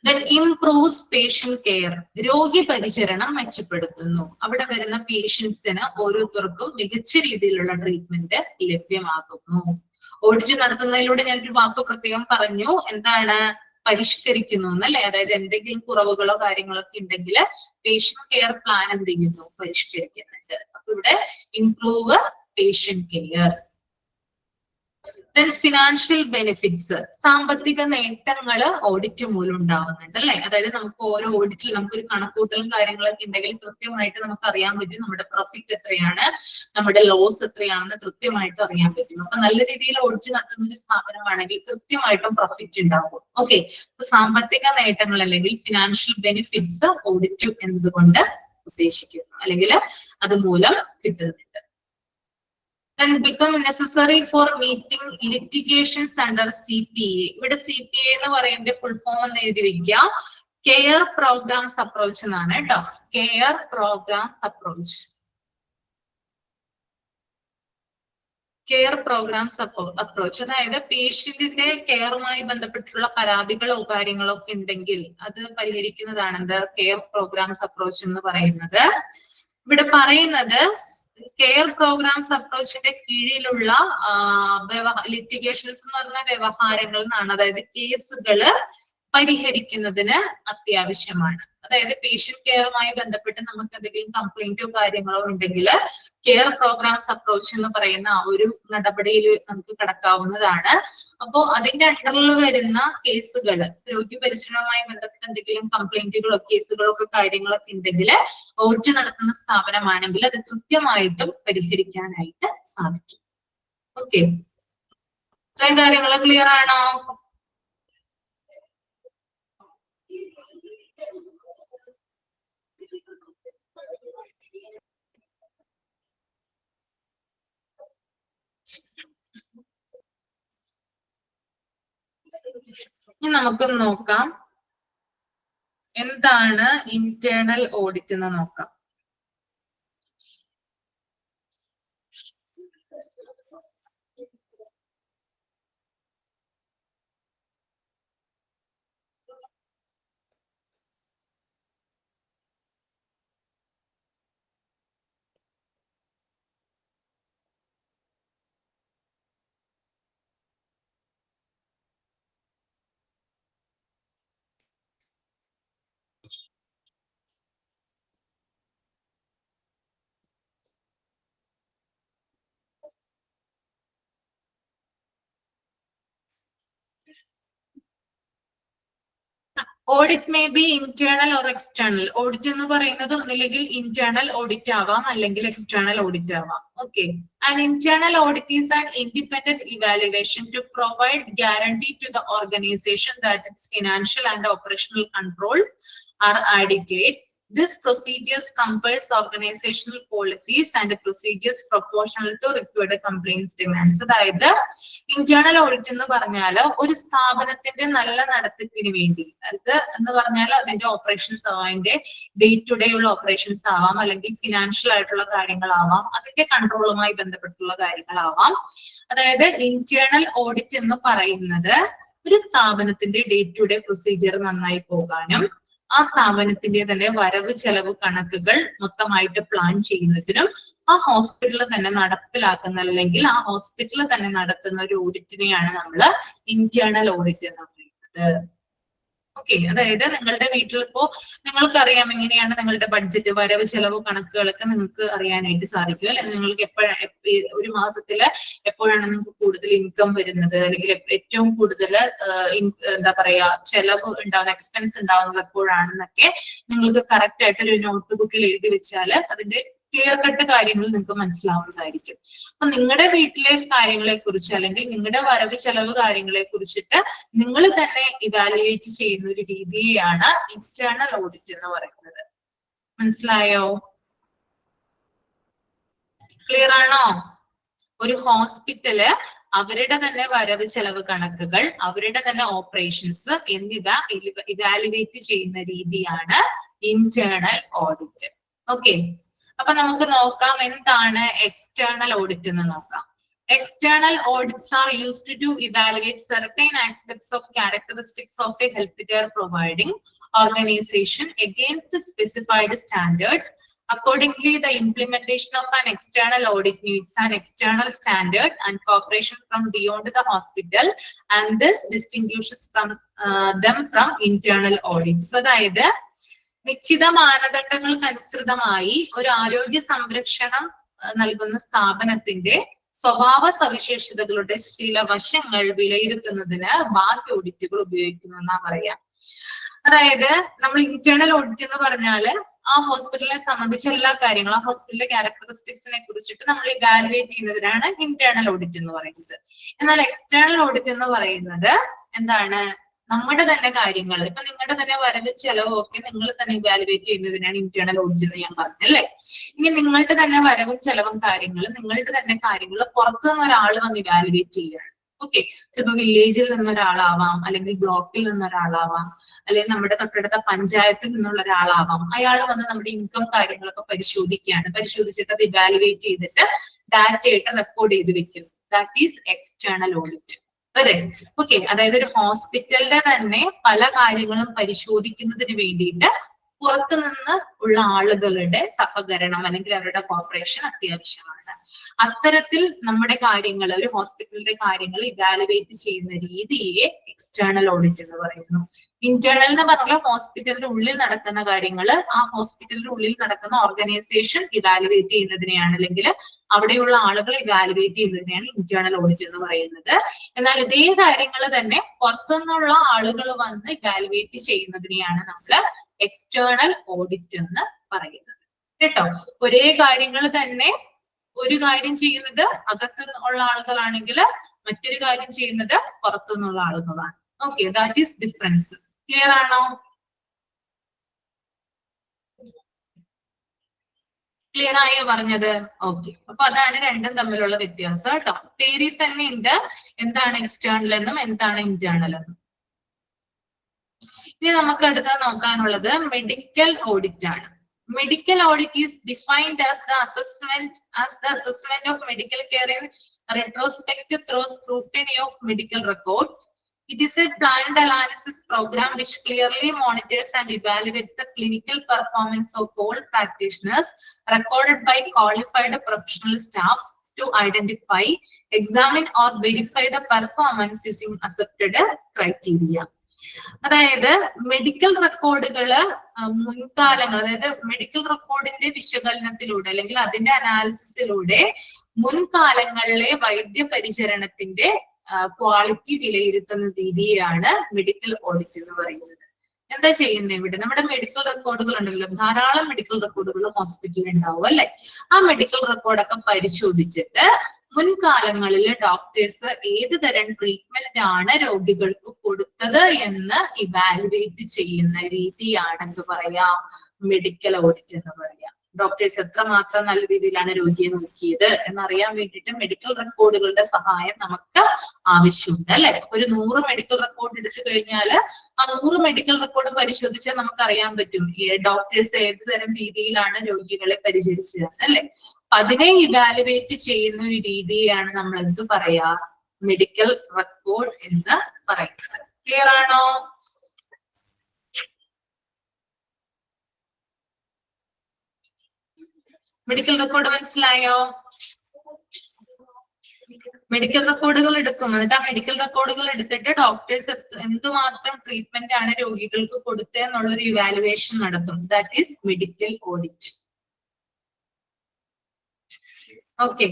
Then improves patient care. രോഗി പരിചരണം മെച്ചപ്പെടുത്തുന്നു. അവിടെ വരുന്ന പേഷ്യൻസിന് ഓരോരുത്തർക്കും മികച്ച രീതിയിലുള്ള ട്രീറ്റ്മെന്റ് ലഭ്യമാകുന്നു. ഓഡിറ്റ് നടത്തുന്നതിലൂടെ ഞാനൊരു വാക്ക് പ്രത്യേകം പറഞ്ഞു, എന്താണ് പരിഷ്കരിക്കുന്നു എന്നല്ലേ. അതായത് എന്തെങ്കിലും കുറവുകളോ കാര്യങ്ങളോ ഒക്കെ ഉണ്ടെങ്കിൽ പേഷ്യന്റ് കെയർ പ്ലാൻ എന്ത് ചെയ്യുന്നു, പരിഷ്കരിക്കുന്നുണ്ട്. അപ്പൊ ഇവിടെ improve patient care. Then financial benefits, സാമ്പത്തിക നേട്ടങ്ങൾ ഓഡിറ്റ് മൂലം ഉണ്ടാവുന്നുണ്ട് അല്ലെ. അതായത് നമുക്ക് ഓരോ ഓഡിറ്റിൽ നമുക്കൊരു കണക്കൂട്ടലും കാര്യങ്ങളൊക്കെ ഉണ്ടെങ്കിൽ കൃത്യമായിട്ട് നമുക്ക് അറിയാൻ പറ്റും നമ്മുടെ പ്രോഫിറ്റ് എത്രയാണ്, നമ്മുടെ ലോസ് എത്രയാണെന്ന് കൃത്യമായിട്ട് അറിയാൻ പറ്റും. അപ്പൊ നല്ല രീതിയിൽ ഓഡിറ്റ് നടത്തുന്ന ഒരു സ്ഥാപനമാണെങ്കിൽ കൃത്യമായിട്ടും പ്രോഫിറ്റ് ഉണ്ടാവും. ഓക്കെ, അപ്പൊ സാമ്പത്തിക നേട്ടങ്ങൾ അല്ലെങ്കിൽ ഫിനാൻഷ്യൽ ബെനിഫിറ്റ്സ് ഓഡിറ്റ് എന്നതുകൊണ്ട് ഉദ്ദേശിക്കുന്നു അല്ലെങ്കിൽ അതുമൂലം കിട്ടുന്നുണ്ട്. Then become necessary for meeting litigations under CPA. ഇവിടെ CPA എന്ന് പറയുന്ന ഫുൾ ഫോം എന്ന് എഴുതി വെക്കുക. കെയർ പ്രോഗ്രാംസ് അപ്രോച്ച് എന്നാണ് കേട്ടോ. Care programmes approach. Care programmes approach അതായത് പേഷ്യന്റിന്റെ കെയറുമായി ബന്ധപ്പെട്ടുള്ള പരാതികളോ കാര്യങ്ങളോ ഒക്കെ ഉണ്ടെങ്കിൽ അത് പരിഹരിക്കുന്നതാണ് എന്ത് കെയർ പ്രോഗ്രാംസ് അപ്രോച്ച് എന്ന് പറയുന്നത്. ഇവിടെ പറയുന്നത് കെയർ പ്രോഗ്രാംസ് അപ്രോച്ചിന്റെ കീഴിലുള്ള ലിറ്റിഗേഷൻസ് എന്ന് പറഞ്ഞ വ്യവഹാരങ്ങൾ എന്നാണ്. അതായത് കേസുകള് പരിഹരിക്കുന്നതിന് അത്യാവശ്യമാണ്. അതായത് പേഷ്യന്റ് കെയറുമായി ബന്ധപ്പെട്ട് നമുക്ക് എന്തെങ്കിലും കംപ്ലൈന്റോ കാര്യങ്ങളോ ഉണ്ടെങ്കിൽ കെയർ പ്രോഗ്രാംസ് അപ്രോച്ച് എന്ന് പറയുന്ന ആ ഒരു നടപടിയിൽ നമുക്ക് കടക്കാവുന്നതാണ്. അപ്പോ അതിന്റെ അണ്ടറിൽ വരുന്ന കേസുകൾ, രോഗി പരിചരണവുമായി ബന്ധപ്പെട്ട എന്തെങ്കിലും കംപ്ലൈന്റുകളോ കേസുകളോ ഒക്കെ കാര്യങ്ങളൊക്കെ ഉണ്ടെങ്കിൽ ഓഡിറ്റ് നടത്തുന്ന സ്ഥാപനമാണെങ്കിൽ അത് കൃത്യമായിട്ടും പരിഹരിക്കാനായിട്ട് സാധിക്കും. ഓക്കെ, ഇത്രയും കാര്യങ്ങൾ ക്ലിയർ ആണോ? ഇനി നമുക്ക് നോക്കാം എന്താണ് ഇന്റേണൽ ഓഡിറ്റ് എന്ന് നോക്കാം. Audit may be internal or external. Audit എന്ന് പറയുന്നത് ഒന്നില്ലെങ്കിൽ ഇന്റേണൽ ഓഡിറ്റ് ആവാം അല്ലെങ്കിൽ എക്സ്റ്റേണൽ ഓഡിറ്റ് ആവാം. Okay, an internal audit is an independent evaluation to provide guarantee to the organisation that its financial and operational controls are adequate. This procedures compares organizational policies and procedures proportional to required complaints demands. അതായത് ഇന്റേണൽ ഓഡിറ്റ് എന്ന് പറഞ്ഞാൽ ഒരു സ്ഥാപനത്തിന്റെ നല്ല നടത്തിപ്പിന് വേണ്ടി, അത് എന്ന് പറഞ്ഞാൽ അതിന്റെ ഓപ്പറേഷൻസ് ആവാം, അതിന്റെ ഡേ ടു ഡേ ഉള്ള ഓപ്പറേഷൻസ് ആവാം, അല്ലെങ്കിൽ ഫിനാൻഷ്യൽ ആയിട്ടുള്ള കാര്യങ്ങളാവാം, അതിന്റെ കൺട്രോളുമായി ബന്ധപ്പെട്ടുള്ള കാര്യങ്ങളാവാം. അതായത് ഇന്റേണൽ ഓഡിറ്റ് എന്ന് പറയുന്നത് ഒരു സ്ഥാപനത്തിന്റെ ഡേ ടു ഡേ പ്രൊസീജിയർ നന്നായി പോകാനും ആ സ്ഥാപനത്തിന്റെ തന്നെ വരവ് ചെലവ് കണക്കുകൾ മൊത്തമായിട്ട് പ്ലാൻ ചെയ്യുന്നതിനും ആ ഹോസ്പിറ്റലിൽ തന്നെ നടപ്പിലാക്കുന്ന അല്ലെങ്കിൽ ആ ഹോസ്പിറ്റലിൽ തന്നെ നടത്തുന്ന ഒരു ഓഡിറ്റിനെയാണ് നമ്മൾ ഇന്റേണൽ ഓഡിറ്റ് എന്ന് പറയുന്നത്. ഓക്കെ, അതായത് നിങ്ങളുടെ വീട്ടിൽ ഇപ്പോ നിങ്ങൾക്കറിയാം എങ്ങനെയാണ് നിങ്ങളുടെ ബഡ്ജറ്റ്, വരവ് ചെലവ് കണക്കുകളൊക്കെ നിങ്ങൾക്ക് അറിയാനായിട്ട് സാധിക്കും അല്ലെ. നിങ്ങൾക്ക് എപ്പോഴാണ് ഒരു മാസത്തില് എപ്പോഴാണ് നിങ്ങൾക്ക് കൂടുതൽ ഇൻകം വരുന്നത് അല്ലെങ്കിൽ ഏറ്റവും കൂടുതൽ എന്താ പറയാ ചെലവ് ഉണ്ടാവുന്ന എക്സ്പെൻസ് ഉണ്ടാവുന്നത് എപ്പോഴാണെന്നൊക്കെ നിങ്ങൾക്ക് കറക്റ്റ് ആയിട്ട് ഒരു നോട്ട് ബുക്കിൽ എഴുതി വെച്ചാൽ അതിന്റെ ക്ലിയർ കട്ട് കാര്യങ്ങൾ നിങ്ങൾക്ക് മനസ്സിലാവുന്നതായിരിക്കും. അപ്പൊ നിങ്ങളുടെ വീട്ടിലെ കാര്യങ്ങളെ കുറിച്ച് അല്ലെങ്കിൽ നിങ്ങളുടെ വരവ് ചെലവ് കാര്യങ്ങളെ കുറിച്ചിട്ട് നിങ്ങൾ തന്നെ ഇവാലുവേറ്റ് ചെയ്യുന്ന ഒരു രീതിയാണ് ഇന്റേണൽ ഓഡിറ്റ് എന്ന് പറയുന്നത്. മനസ്സിലായോ? ക്ലിയർ ആണോ? ഒരു ഹോസ്പിറ്റല് അവരുടെ തന്നെ വരവ് ചെലവ് കണക്കുകൾ, അവരുടെ തന്നെ ഓപ്പറേഷൻസ് എന്നിവ ഇവാലുവേറ്റ് ചെയ്യുന്ന രീതിയാണ് ഇന്റേണൽ ഓഡിറ്റ്. ഓക്കെ, അപ്പൊ നമുക്ക് നോക്കാം എന്താണ് എക്സ്റ്റേണൽ ഓഡിറ്റ് എന്ന് നോക്കാം. External audits are used to evaluate certain aspects of characteristics of a healthcare providing organization against specified standards. Accordingly, the implementation of an external audit needs an external standard and cooperation from beyond the hospital, and this distinguishes them from internal audits. അതായത് നിശ്ചിത മാനദണ്ഡങ്ങൾക്കനുസൃതമായി ഒരു ആരോഗ്യ സംരക്ഷണം നൽകുന്ന സ്ഥാപനത്തിന്റെ സ്വഭാവ സവിശേഷതകളുടെ ചില വശങ്ങൾ വിലയിരുത്തുന്നതിന് ബാഹ്യ ഓഡിറ്റുകൾ ഉപയോഗിക്കുന്നു എന്നാ പറയാം. അതായത് നമ്മൾ ഇന്റേണൽ ഓഡിറ്റ് എന്ന് പറഞ്ഞാല് ആ ഹോസ്പിറ്റലിനെ സംബന്ധിച്ച എല്ലാ കാര്യങ്ങളും, ആ ഹോസ്പിറ്റലിന്റെ ക്യാരക്ടറിസ്റ്റിക്സിനെ കുറിച്ചിട്ട് നമ്മൾ ഇവാലുവേറ്റ് ചെയ്യുന്നതിനാണ് ഇന്റേണൽ ഓഡിറ്റ് എന്ന് പറയുന്നത്. എന്നാൽ എക്സ്റ്റേണൽ ഓഡിറ്റ് എന്ന് പറയുന്നത് എന്താണ്? നമ്മുടെ തന്നെ കാര്യങ്ങൾ, ഇപ്പൊ നിങ്ങളുടെ തന്നെ വരവ് ചെലവും ഒക്കെ നിങ്ങൾ തന്നെ ഇവാലുവേറ്റ് ചെയ്യുന്നതിനാണ് ഇന്റേണൽ ഓഡിറ്റ് എന്ന് ഞാൻ പറഞ്ഞല്ലേ. ഇനി നിങ്ങളുടെ തന്നെ വരവും ചെലവും കാര്യങ്ങളും, നിങ്ങളുടെ തന്നെ കാര്യങ്ങൾ പുറത്തുനിന്ന് ഒരാൾ വന്ന് ഇവാലുവേറ്റ് ചെയ്യുകയാണ്. ഓക്കെ, ചിലപ്പോൾ വില്ലേജിൽ നിന്ന് ഒരാളാവാം, അല്ലെങ്കിൽ ബ്ലോക്കിൽ നിന്ന് ഒരാളാവാം, അല്ലെങ്കിൽ നമ്മുടെ തൊട്ടടുത്ത പഞ്ചായത്തിൽ നിന്നുള്ള ഒരാളാവാം. അയാൾ വന്ന് നമ്മുടെ ഇൻകം കാര്യങ്ങളൊക്കെ പരിശോധിക്കുകയാണ്. പരിശോധിച്ചിട്ട് അത് ഇവാലുവേറ്റ് ചെയ്തിട്ട് ഡാറ്റ ആയിട്ട് റെക്കോർഡ് ചെയ്ത് വെക്കുന്നു. That is external audit. അതെ, ഓക്കെ. അതായത് ഒരു ഹോസ്പിറ്റലിന്റെ തന്നെ പല കാര്യങ്ങളും പരിശോധിക്കുന്നതിന് വേണ്ടിയിട്ട് പുറത്തുനിന്ന് ഉള്ള ആളുകളുടെ സഹകരണം അല്ലെങ്കിൽ അവരുടെ കോർപ്പറേഷൻ അത്യാവശ്യമാണ്. അത്തരത്തിൽ നമ്മുടെ കാര്യങ്ങൾ, ഒരു ഹോസ്പിറ്റലിന്റെ കാര്യങ്ങൾ ഇവാലുവേറ്റ് ചെയ്യുന്ന രീതിയെ എക്സ്റ്റേണൽ ഓഡിറ്റ് എന്ന് പറയുന്നു. ഇന്റേണൽ എന്ന് പറഞ്ഞാൽ ഹോസ്പിറ്റലിന്റെ ഉള്ളിൽ നടക്കുന്ന കാര്യങ്ങൾ, ആ ഹോസ്പിറ്റലിന്റെ ഉള്ളിൽ നടക്കുന്ന ഓർഗനൈസേഷൻ ഇവാലുവേറ്റ് ചെയ്യുന്നതിനെയാണ്, അല്ലെങ്കിൽ അവിടെയുള്ള ആളുകൾ ഇവാലുവേറ്റ് ചെയ്യുന്നതിനെയാണ് ഇന്റേണൽ ഓഡിറ്റ് എന്ന് പറയുന്നത്. എന്നാൽ ഇതേ കാര്യങ്ങൾ തന്നെ പുറത്തുനിന്നുള്ള ആളുകൾ വന്ന് ഇവാലുവേറ്റ് ചെയ്യുന്നതിനെയാണ് നമ്മൾ എക്സ്റ്റേണൽ ഓഡിറ്റ് എന്ന് പറയുന്നത്. കേട്ടോ, ഒരേ കാര്യങ്ങൾ തന്നെ ഒരു കാര്യം ചെയ്യുന്നത് അകത്ത് ഉള്ള ആളുകളാണെങ്കിൽ മറ്റൊരു കാര്യം ചെയ്യുന്നത് പുറത്തുനിന്നുള്ള ആളുകളാണ്. Okay, that is difference. Clear ആണോ? ക്ലിയർ ആയോ പറഞ്ഞത്? ഓക്കെ, അപ്പൊ അതാണ് രണ്ടും തമ്മിലുള്ള വ്യത്യാസം കേട്ടോ. പേരിൽ തന്നെ ഉണ്ട് എന്താണ് എക്സ്റ്റേണൽ എന്നും എന്താണ് ഇന്റേണൽ എന്നും. ഇനി നമുക്ക് അടുത്ത നോക്കാനുള്ളത് മെഡിക്കൽ ഓഡിറ്റ് ആണ്. Medical audit is defined as the assessment of medical care in retrospect through scrutiny of medical records. It is a planned analysis program which clearly monitors and evaluates the clinical performance of all practitioners recorded by qualified professional staffs to identify, examine or verify the performance using accepted criteria. അതായത് മെഡിക്കൽ റെക്കോർഡുകള് മുൻകാലങ്ങൾ, അതായത് മെഡിക്കൽ റെക്കോർഡിന്റെ വിശകലനത്തിലൂടെ അല്ലെങ്കിൽ അതിന്റെ അനാലിസിസിലൂടെ മുൻകാലങ്ങളിലെ വൈദ്യപരിചരണത്തിന്റെ ക്വാളിറ്റി വിലയിരുത്തുന്ന രീതിയാണ് മെഡിക്കൽ ഓഡിറ്റ് എന്ന് പറയുന്നത്. എന്താ ചെയ്യുന്നത് ഇവിടെ? നമ്മുടെ മെഡിക്കൽ റെക്കോർഡുകൾ ഉണ്ടല്ലോ, ധാരാളം മെഡിക്കൽ റെക്കോർഡുകൾ ഹോസ്പിറ്റലിൽ ഉണ്ടാവും അല്ലെ. ആ മെഡിക്കൽ റെക്കോർഡൊക്കെ പരിശോധിച്ചിട്ട് മുൻകാലങ്ങളിൽ ഡോക്ടേഴ്സ് ഏത് തരം ട്രീറ്റ്മെന്റ് ആണ് രോഗികൾക്ക് കൊടുത്തത് എന്ന് ഇവാലുവേറ്റ് ചെയ്യുന്ന രീതിയാണ് എന്ത് പറയാ? മെഡിക്കൽ ഓഡിറ്റ് എന്ന് പറയാം. ഡോക്ടേഴ്സ് എത്രമാത്രം നല്ല രീതിയിലാണ് രോഗിയെ നോക്കിയത് എന്നറിയാൻ വേണ്ടിയിട്ട് മെഡിക്കൽ റെക്കോർഡുകളുടെ സഹായം നമുക്ക് ആവശ്യമുണ്ട് അല്ലെ. ഒരു 100 മെഡിക്കൽ റെക്കോർഡ് എടുത്തു കഴിഞ്ഞാൽ ആ 100 മെഡിക്കൽ റെക്കോർഡ് പരിശോധിച്ചാൽ നമുക്ക് അറിയാൻ പറ്റും ഡോക്ടേഴ്സ് ഏത് തരം രീതിയിലാണ് രോഗികളെ പരിചരിച്ചത് അല്ലെ. അതിനെ ഇവാലുവേറ്റ് ചെയ്യുന്ന ഒരു രീതിയാണ് നമ്മൾ എന്ത് പറയാ? മെഡിക്കൽ റെക്കോർഡ് എന്ന് പറയുന്നത്. ക്ലിയർ ആണോ? മെഡിക്കൽ റെക്കോർഡ് മനസ്സിലായോ? മെഡിക്കൽ റെക്കോർഡുകൾ എടുക്കും, എന്നിട്ട് ആ മെഡിക്കൽ റെക്കോർഡുകൾ എടുത്തിട്ട് ഡോക്ടേഴ്സ് എന്തുമാത്രം ട്രീറ്റ്മെന്റ് ആണ് രോഗികൾക്ക് കൊടുത്തത് എന്നുള്ളൊരു ഇവാലുവേഷൻ നടത്തും. That is medical audit. Okay,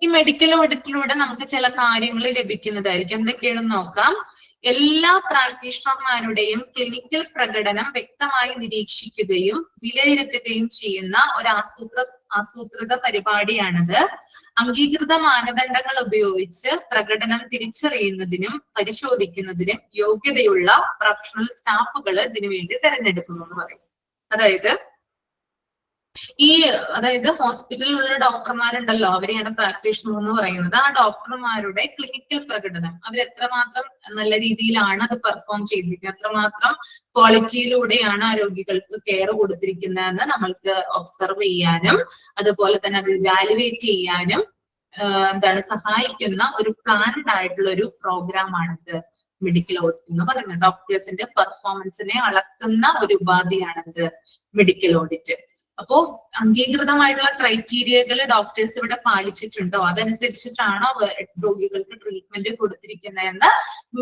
ഈ മെഡിക്കൽ ഓഡിറ്റിലൂടെ നമുക്ക് ചില കാര്യങ്ങൾ ലഭിക്കുന്നതായിരിക്കും. എന്തൊക്കെയാണെന്ന് നോക്കാം. എല്ലാ പ്രാക്ടീഷണർമാരുടെയും ക്ലിനിക്കൽ പ്രകടനം വ്യക്തമായി നിരീക്ഷിക്കുകയും വിലയിരുത്തുകയും ചെയ്യുന്ന ഒരു ആസൂത്രിത പരിപാടിയാണിത്. അംഗീകൃത മാനദണ്ഡങ്ങൾ ഉപയോഗിച്ച് പ്രകടനം തിരിച്ചറിയുന്നതിനും പരിശോധിക്കുന്നതിനും യോഗ്യതയുള്ള പ്രൊഫഷണൽ സ്റ്റാഫുകൾ ഇതിനു വേണ്ടി തിരഞ്ഞെടുക്കുന്നു എന്ന് പറയും. അതായത് ഈ അതായത് ഹോസ്പിറ്റലിലുള്ള ഡോക്ടർമാരുണ്ടല്ലോ, അവരെയാണ് പ്രാക്ടീഷണർ എന്ന് പറയുന്നത്. ആ ഡോക്ടർമാരുടെ ക്ലിനിക്കൽ പ്രകടനം, അവർ എത്രമാത്രം നല്ല രീതിയിലാണ് അത് പെർഫോം ചെയ്തിരിക്കുന്നത്, എത്രമാത്രം ക്വാളിറ്റിയിലൂടെയാണ് ആ രോഗികൾക്ക് കെയർ കൊടുത്തിരിക്കുന്നതെന്ന് നമ്മൾക്ക് ഒബ്സർവ് ചെയ്യാനും അതുപോലെ തന്നെ അത് ഇവാലുവേറ്റ് ചെയ്യാനും എന്താണ് സഹായിക്കുന്ന ഒരു പ്ലാൻഡ് ആയിട്ടുള്ള ഒരു പ്രോഗ്രാം ആണിത് മെഡിക്കൽ ഓഡിറ്റ് എന്ന് പറയുന്നത്. ഡോക്ടേഴ്സിന്റെ പെർഫോമൻസിനെ അളക്കുന്ന ഒരു ഉപാധിയാണിത് മെഡിക്കൽ ഓഡിറ്റ്. അപ്പോ അംഗീകൃതമായിട്ടുള്ള ക്രൈറ്റീരിയകൾ ഡോക്ടേഴ്സ് ഇവിടെ പാലിച്ചിട്ടുണ്ടോ, അതനുസരിച്ചിട്ടാണോ രോഗികൾക്ക് ട്രീറ്റ്മെന്റ് കൊടുത്തിരിക്കുന്നതെന്ന്